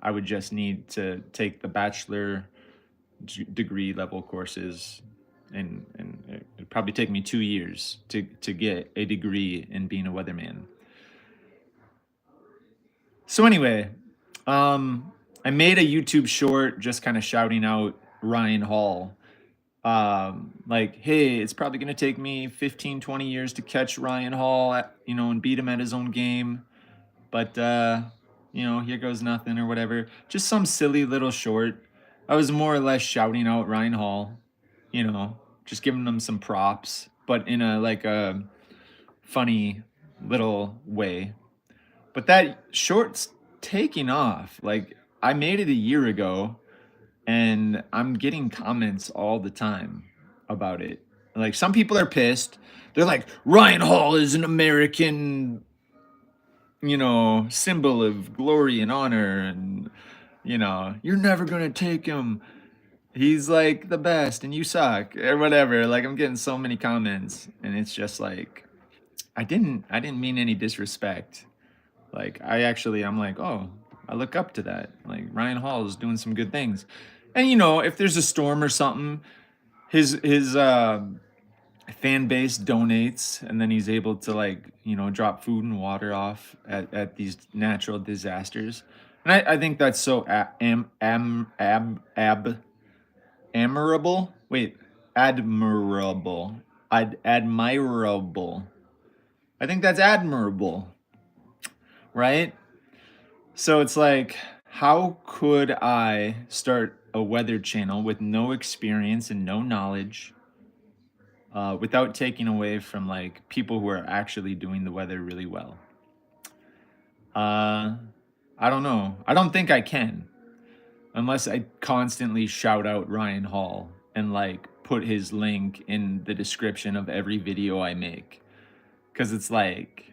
I would just need to take the bachelor degree level courses, and it'd probably take me 2 years to get a degree in being a weatherman. So anyway, I made a YouTube short just kind of shouting out Ryan Hall. Like, hey, it's probably going to take me 15, 20 years to catch Ryan Hall, and beat him at his own game. But here goes nothing or whatever. Just some silly little short. I was more or less shouting out Ryan Hall, just giving him some props, but in a funny little way. But that short's taking off. Like I made it a year ago, and I'm getting comments all the time about it. Like some people are pissed. They're like, Ryan Hall is an American symbol of glory and honor, and you're never gonna take him. He's like the best, and you suck, or whatever. Like I'm getting so many comments, and it's just like I didn't mean any disrespect. Like I'm like, oh, I look up to that. Like Ryan Hall is doing some good things, and if there's a storm or something, his fan base donates, and then he's able to like drop food and water off at these natural disasters, and I think that's so admirable. Wait, admirable. Admirable. I think that's admirable, right? So it's like, how could I start a weather channel with no experience and no knowledge, without taking away from like people who are actually doing the weather really well? Uh, I don't know. I don't think I can, unless I constantly shout out Ryan Hall and like put his link in the description of every video I make. Because it's like,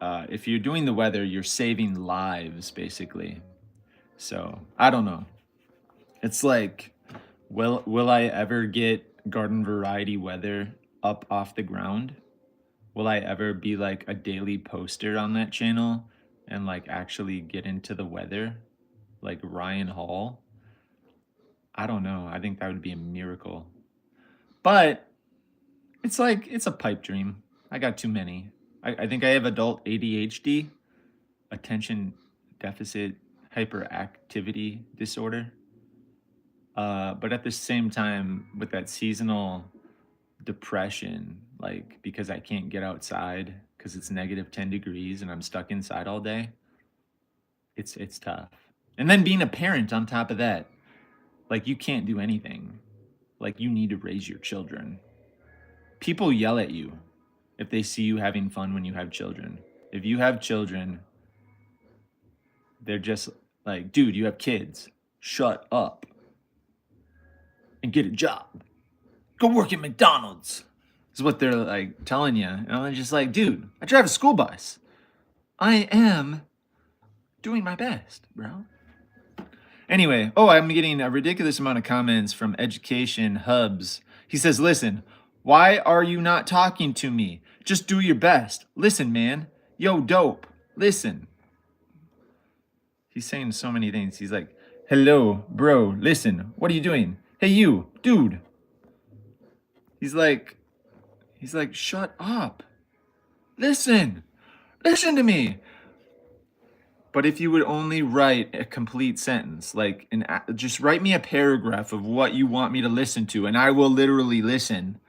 if you're doing the weather, you're saving lives basically. So I don't know. It's like, will I ever get garden variety weather up off the ground? Will I ever be like a daily poster on that channel and like actually get into the weather like Ryan Hall? I don't know. I think that would be a miracle. But it's like it's a pipe dream. I got too many. I think I have adult ADHD, attention deficit hyperactivity disorder. But at the same time, with that seasonal depression, like because I can't get outside because it's negative 10 degrees and I'm stuck inside all day, it's tough. And then being a parent on top of that, like you can't do anything. Like you need to raise your children. People yell at you if they see you having fun when you have children. If you have children, they're just like, dude, you have kids. Shut up and get a job. Go work at McDonald's. Is what they're like telling you. And I'm just like, dude, I drive a school bus. I am doing my best, bro. Anyway, I'm getting a ridiculous amount of comments from Education Hubs. He says, listen, why are you not talking to me? Just do your best. Listen, man. Yo, dope. Listen. He's saying so many things. He's like, hello, bro. Listen, what are you doing? Hey, you, dude. He's like, shut up. Listen to me. But if you would only write a complete sentence, like just write me a paragraph of what you want me to listen to, and I will literally listen.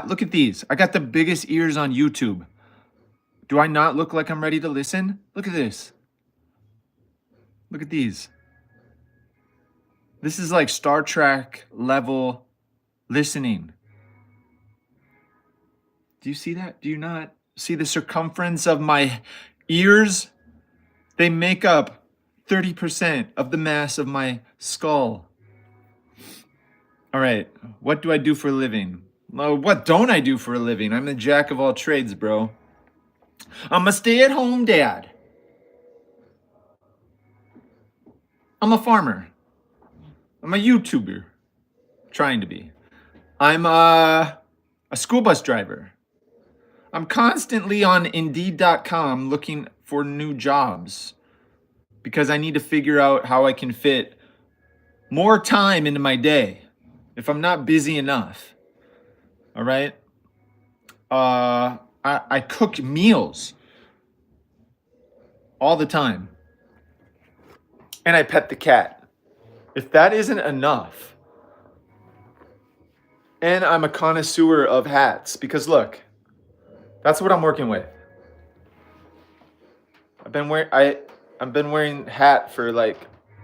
Look at these. I got the biggest ears on YouTube. Do I not look like I'm ready to listen? Look at this. Look at these. This is like Star Trek level listening. Do you see that? Do you not see the circumference of my ears? They make up 30% of the mass of my skull. All right, what do I do for a living? Well, what don't I do for a living? I'm the jack of all trades, bro. I'm a stay-at-home dad. I'm a farmer. I'm a YouTuber. Trying to be. I'm a school bus driver. I'm constantly on Indeed.com looking for new jobs because I need to figure out how I can fit more time into my day if I'm not busy enough. All right? I cook meals all the time. And I pet the cat. If that isn't enough. And I'm a connoisseur of hats because look, that's what I'm working with. I've been wearing hat for like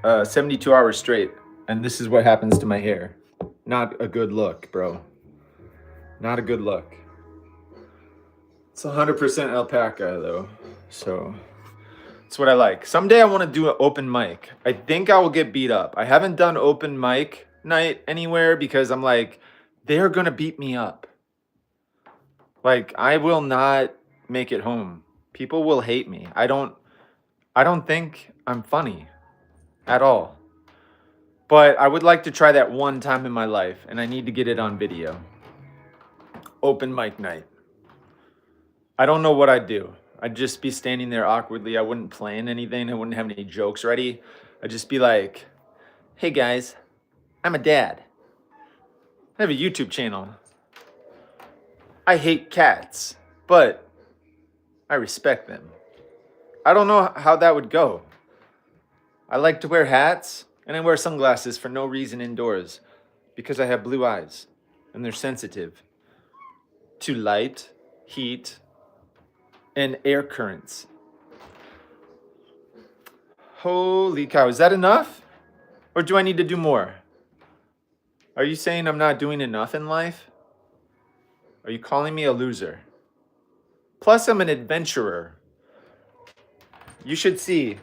72 hours straight, and this is what happens to my hair. Not a good look, bro. Not a good look. It's 100% alpaca though, so it's what I like. Someday I want to do an open mic. I think I will get beat up. I haven't done open mic night anywhere because I'm like, they're gonna beat me up. Like, I will not make it home. People will hate me. I don't think I'm funny at all. But I would like to try that one time in my life, and I need to get it on video. Open mic night. I don't know what I'd do. I'd just be standing there awkwardly. I wouldn't plan anything. I wouldn't have any jokes ready. I'd just be like, hey guys, I'm a dad. I have a YouTube channel. I hate cats, but I respect them. I don't know how that would go. I like to wear hats and I wear sunglasses for no reason indoors because I have blue eyes and they're sensitive to light, heat, and air currents. Holy cow, is that enough? Or do I need to do more? Are you saying I'm not doing enough in life? Are you calling me a loser? Plus, I'm an adventurer. You should see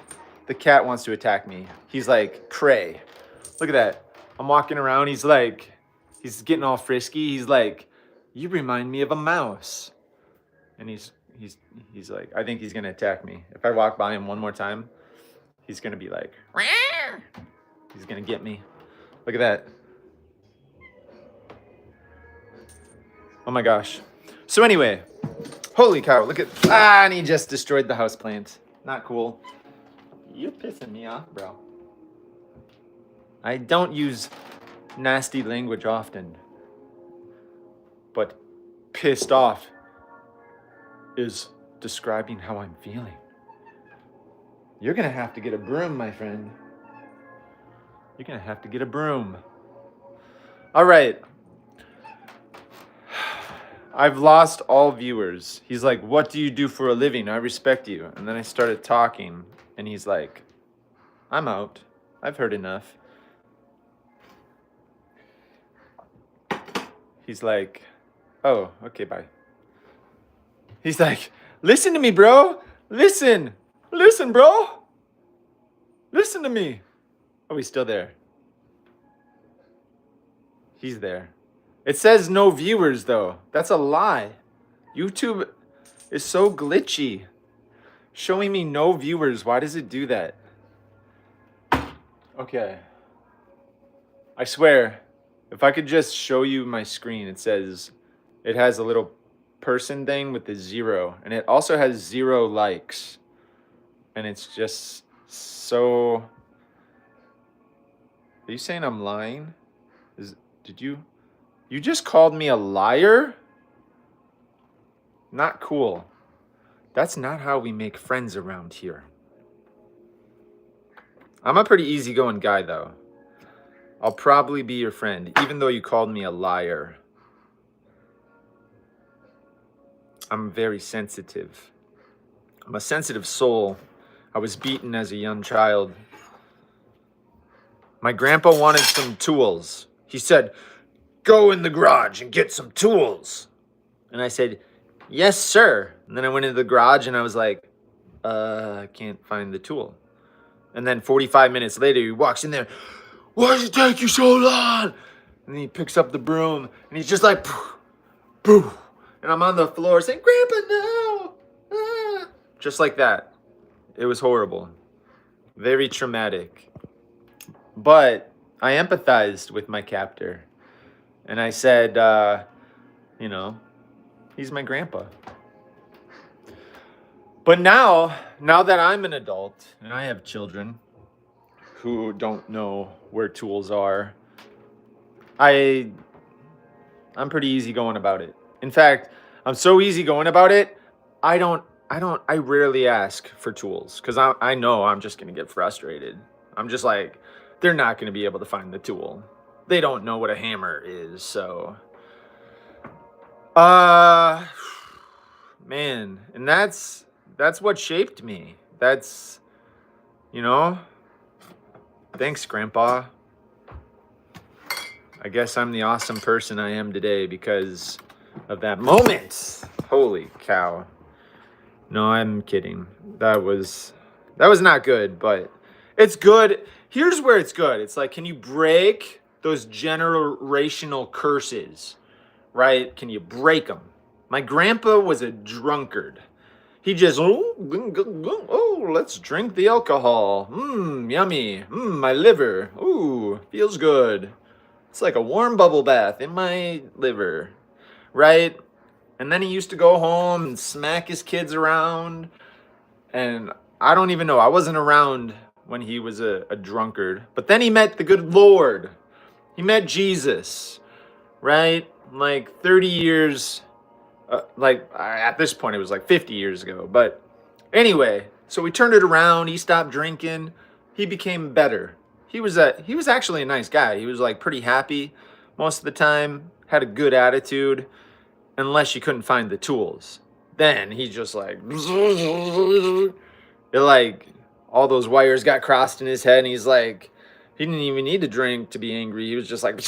the cat wants to attack me. He's like, prey. Look at that. I'm walking around. He's getting all frisky. He's like, you remind me of a mouse. And he's like, I think he's going to attack me. If I walk by him one more time, he's going to be like, rawr. He's going to get me. Look at that. Oh my gosh. So anyway, holy cow, look at, and he just destroyed the houseplant. Not cool. You're pissing me off, bro. I don't use nasty language often, but pissed off is describing how I'm feeling. You're gonna have to get a broom, my friend. You're gonna have to get a broom. All right. I've lost all viewers. He's like, what do you do for a living? I respect you. And then I started talking, and he's like, I'm out. I've heard enough. He's like, oh, okay, bye. He's like, listen to me, bro. Listen, bro. Listen to me. Oh, he's still there. He's there. It says no viewers, though. That's a lie. YouTube is so glitchy. Showing me no viewers. Why does it do that? Okay. I swear, If I could just show you my screen, it has a little person thing with the 0, and it also has 0 likes. And it's just so. Are you saying I'm lying? Did you just called me a liar? Not cool. That's not how we make friends around here. I'm a pretty easygoing guy, though. I'll probably be your friend, even though you called me a liar. I'm very sensitive. I'm a sensitive soul. I was beaten as a young child. My grandpa wanted some tools. He said, "Go in the garage and get some tools." And I said, "Yes, sir." And then I went into the garage and I was like, I can't find the tool. And then 45 minutes later, he walks in there. "Why does it take you so long?" And he picks up the broom and he's just like, poof, poof. And I'm on the floor saying, "Grandpa, no." Ah. Just like that. It was horrible. Very traumatic. But I empathized with my captor. And I said, he's my grandpa. But now that I'm an adult and I have children who don't know where tools are, I'm pretty easygoing about it. In fact, I'm so easygoing about it, I rarely ask for tools because I know I'm just going to get frustrated. I'm just like, they're not going to be able to find the tool. They don't know what a hammer is, so. Man, and that's what shaped me. That's, thanks, Grandpa. I guess I'm the awesome person I am today because of that moment. Holy cow. No, I'm kidding. That was not good, but it's good. Here's where it's good. It's like, can you break those generational curses, right? Can you break them? My grandpa was a drunkard. He just, let's drink the alcohol. Yummy. My liver. Ooh, feels good. It's like a warm bubble bath in my liver, right? And then he used to go home and smack his kids around. And I don't even know. I wasn't around when he was a drunkard. But then he met the good Lord. He met Jesus, right? Like 30 years, at this point, it was like 50 years ago. But anyway, so we turned it around. He stopped drinking. He became better. He was actually a nice guy. He was like pretty happy most of the time, had a good attitude, unless you couldn't find the tools. Then he just like, all those wires got crossed in his head, and he's like, he didn't even need to drink to be angry. He was just like,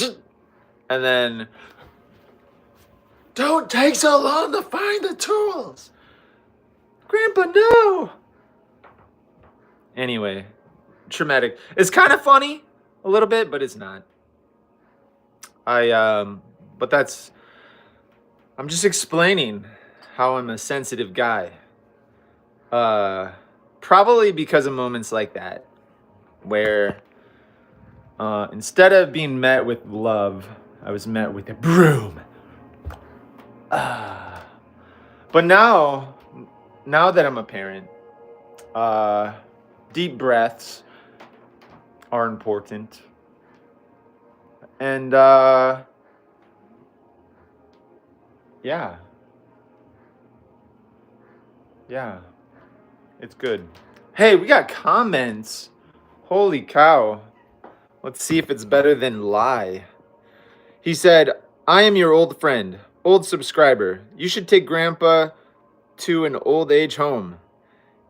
and then, "Don't take so long to find the tools. Grandpa, no." Anyway, traumatic. It's kind of funny a little bit, but it's not. But I'm just explaining how I'm a sensitive guy. Probably because of moments like that, where instead of being met with love, I was met with a broom. But now that I'm a parent, deep breaths are important. And yeah, it's good. Hey, we got comments. Holy cow. Let's see if it's better than lie. He said, "I am your old friend, old subscriber. You should take Grandpa to an old age home.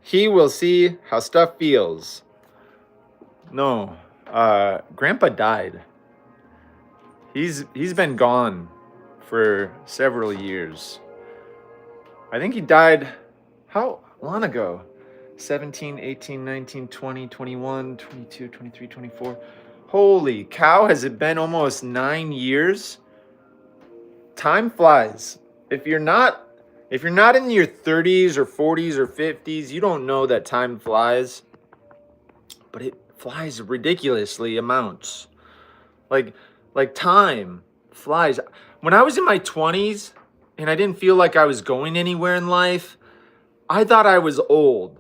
He will see how stuff feels." No, Grandpa died. He's been gone for several years. I think he died, how long ago? 17, 18, 19, 20, 21, 22, 23, 24. Holy cow, has it been almost 9 years? Time flies. If you're not in your 30s or 40s or 50s, you don't know that time flies. But it flies ridiculously amounts. Like Like time flies. When I was in my 20s and I didn't feel like I was going anywhere in life, I thought I was old.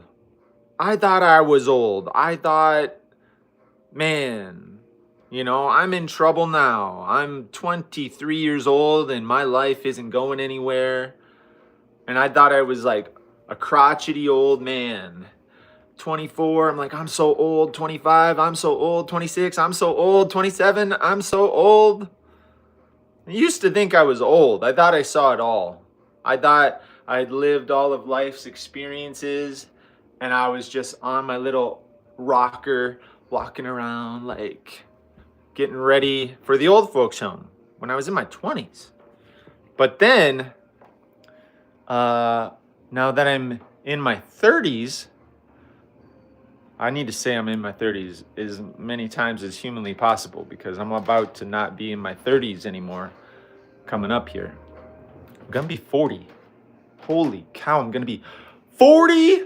I thought, man, I'm in trouble now. I'm 23 years old and my life isn't going anywhere. And I thought I was like a crotchety old man. 24, I'm like, I'm so old. 25, I'm so old. 26, I'm so old. 27, I'm so old. I used to think I was old. I thought I saw it all. I thought I'd lived all of life's experiences and I was just on my little rocker walking around like getting ready for the old folks home when I was in my 20s. But then, now that I'm in my 30s, I need to say I'm in my 30s as many times as humanly possible because I'm about to not be in my 30s anymore coming up here. I'm going to be 40. Holy cow, I'm going to be 40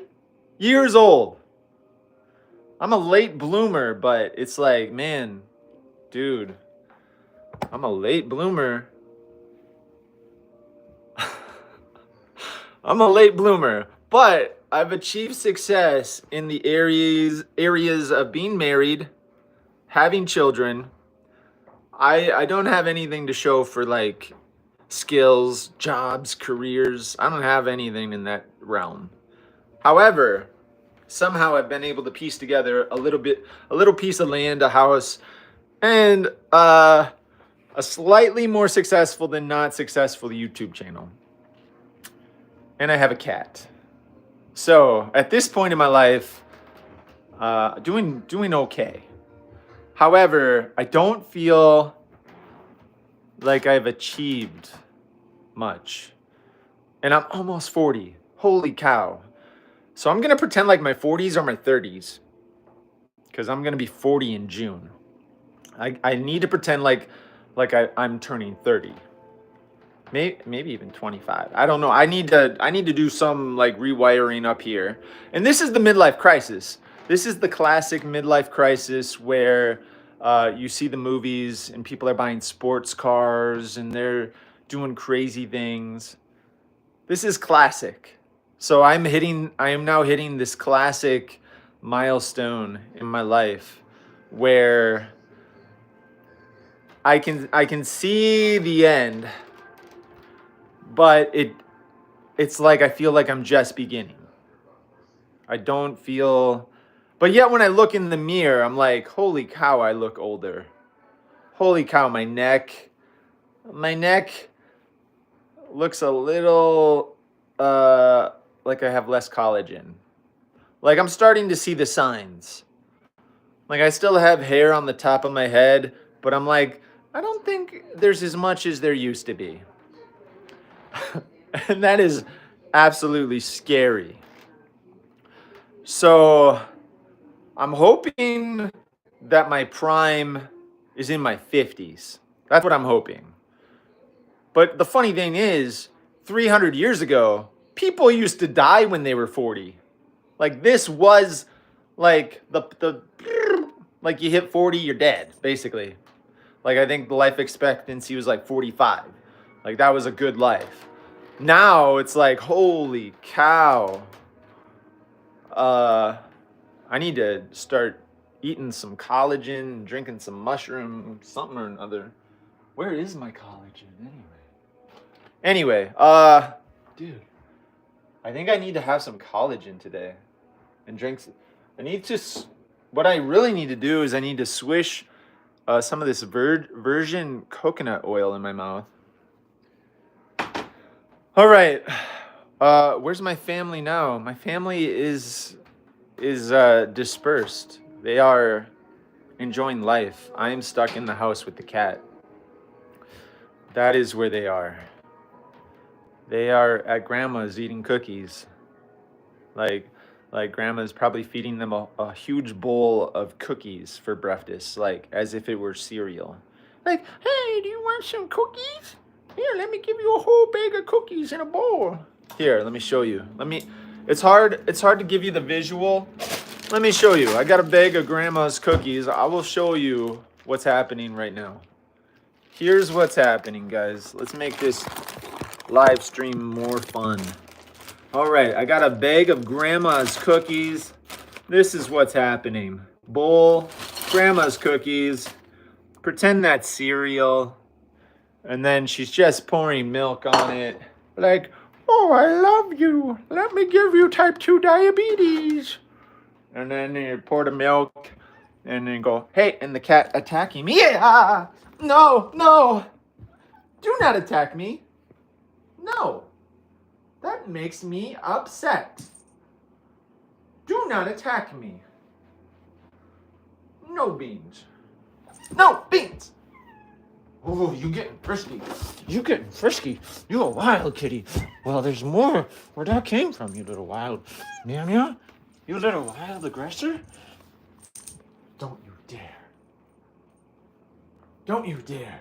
years old. I'm a late bloomer, but it's like, man, dude, I'm a late bloomer. I'm a late bloomer, but I've achieved success in the areas of being married, having children. I don't have anything to show for like skills, jobs, careers. I don't have anything in that realm. However, somehow I've been able to piece together a little piece of land, a house, and a slightly more successful than not successful YouTube channel. And I have a cat. So at this point in my life, doing okay. However, I don't feel like I've achieved much. And I'm almost 40. Holy cow. So I'm going to pretend like my 40s are my 30s. Because I'm going to be 40 in June. I need to pretend like I'm turning 30. Maybe even 25. I don't know. I need to do some like rewiring up here. And this is the midlife crisis. This is the classic midlife crisis where you see the movies and people are buying sports cars and they're doing crazy things. This is classic. So I am now hitting this classic milestone in my life where I can see the end, but it's like I feel like I'm just beginning. I don't feel, but yet when I look in the mirror, I'm like, holy cow, I look older. Holy cow, my neck looks a little like I have less collagen. Like I'm starting to see the signs. Like I still have hair on the top of my head, but I'm like, I don't think there's as much as there used to be. And that is absolutely scary. So I'm hoping that my prime is in my 50s. That's what I'm hoping. But the funny thing is, 300 years ago, people used to die when they were 40. Like this was like the like you hit 40, you're dead, basically. Like I think the life expectancy was like 45. Like that was a good life. Now it's like, holy cow. I need to start eating some collagen, drinking some mushrooms, something or another. Where is my collagen anyway? Dude, I think I need to have some collagen today and drink. What I really need to do is I need to swish some of this virgin coconut oil in my mouth. All right. Where's my family now? My family is dispersed. They are enjoying life. I am stuck in the house with the cat. That is where they are. They are at grandma's eating cookies. Like grandma's probably feeding them a huge bowl of cookies for breakfast, like as if it were cereal. Like, hey, do you want some cookies? Here, let me give you a whole bag of cookies in a bowl. Here, let me show you. It's hard to give you the visual. Let me show you. I got a bag of grandma's cookies. I will show you what's happening right now. here's what's happening, guys. Let's make this live stream more fun. All right, I got a bag of Grandma's cookies. This is what's happening. Bowl, Grandma's cookies. Pretend that's cereal. And then she's just pouring milk on it. Like, oh, I love you. Let me give you type 2 diabetes. And then you pour the milk. And then go, hey, and the cat attacking me. Yeah! No, no. Do not attack me. No. That makes me upset. Do not attack me. No, Beans. No, Beans! Oh, you getting frisky. You getting frisky. You a wild kitty. Well, there's more where that came from, you little wild. Meow, meow. You little wild aggressor. Don't you dare. Don't you dare.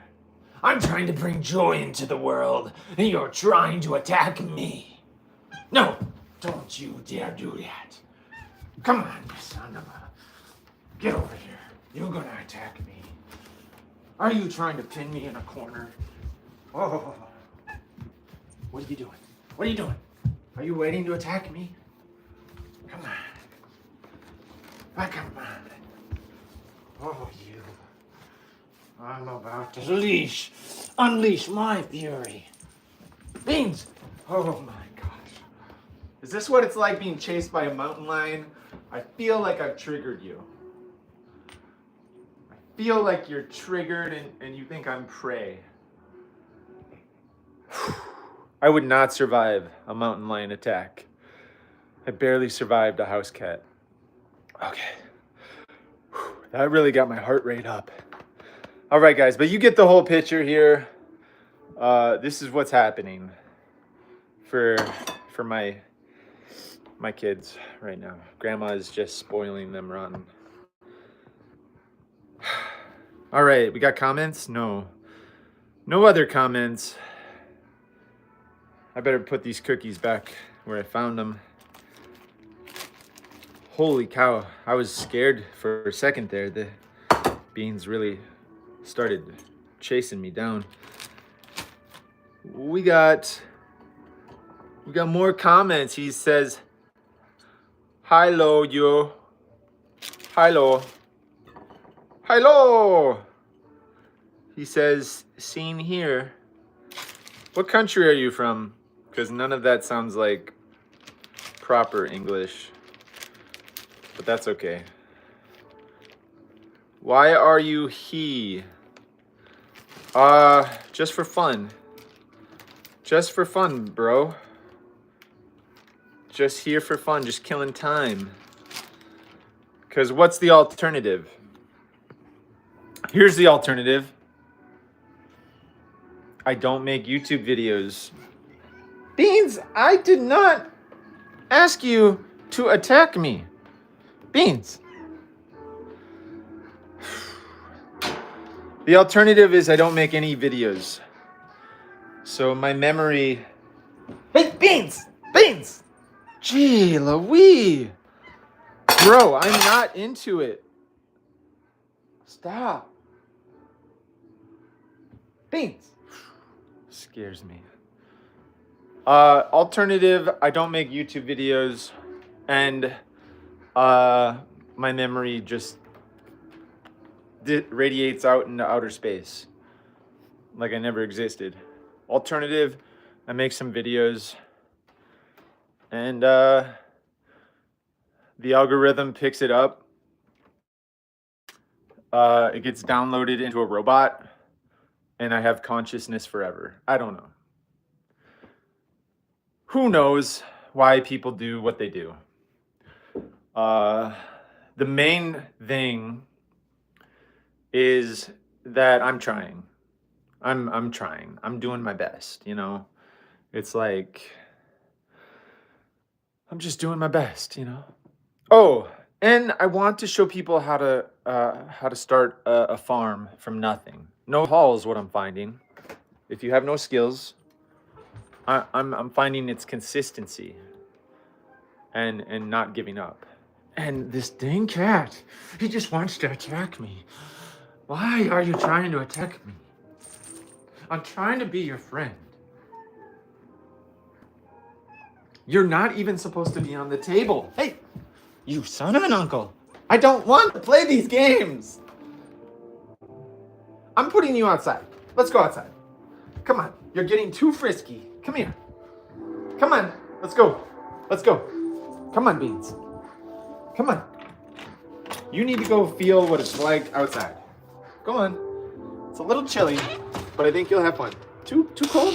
I'm trying to bring joy into the world, and you're trying to attack me. No, don't you dare do that. Come on, you son of a... Get over here. You're gonna attack me. Are you trying to pin me in a corner? Oh, what are you doing? What are you doing? Are you waiting to attack me? Come on. Come on. Oh, you. I'm about to unleash my fury. Beans! Oh my gosh. Is this what it's like being chased by a mountain lion? I feel like I've triggered you. I feel like you're triggered and you think I'm prey. I would not survive a mountain lion attack. I barely survived a house cat. Okay. That really got my heart rate up. All right, guys, but you get the whole picture here. This is what's happening for my kids right now. Grandma is just spoiling them rotten. All right, we got comments? No other comments. I better put these cookies back where I found them. Holy cow, I was scared for a second there. The beans really started chasing me down. We got more comments. He says, "Hello, you. Hello. Hello." He says, "Seen here." What country are you from? Because none of that sounds like proper English. But that's okay. Why are you he? Just for fun. Just for fun, bro. Just here for fun, just killing time. Because what's the alternative? Here's the alternative. I don't make YouTube videos. Beans, I did not ask you to attack me. Beans. The alternative is I don't make any videos. So my memory... Hey, Beans! Beans! Gee, Louie! Bro, I'm not into it. Stop. Beans! Scares me. Alternative, I don't make YouTube videos. And my memory just radiates out into outer space. Like I never existed. Alternative, I make some videos. And the algorithm picks it up. It gets downloaded into a robot. And I have consciousness forever. I don't know. Who knows why people do what they do? The main thing is that I'm trying. I'm trying. I'm doing my best, you know? It's like I'm just doing my best, you know? Oh, and I want to show people how to start a farm from nothing. No hall is what I'm finding. If you have no skills, I'm finding its consistency and not giving up. And this dang cat, he just wants to attack me. Why are you trying to attack me? I'm trying to be your friend. You're not even supposed to be on the table. Hey, you son of an uncle. I don't want to play these games. I'm putting you outside. Let's go outside. Come on. You're getting too frisky. Come here. Come on. Let's go. Let's go. Come on, Beans. Come on. You need to go feel what it's like outside. Go on. It's a little chilly, but I think you'll have fun. Too cold?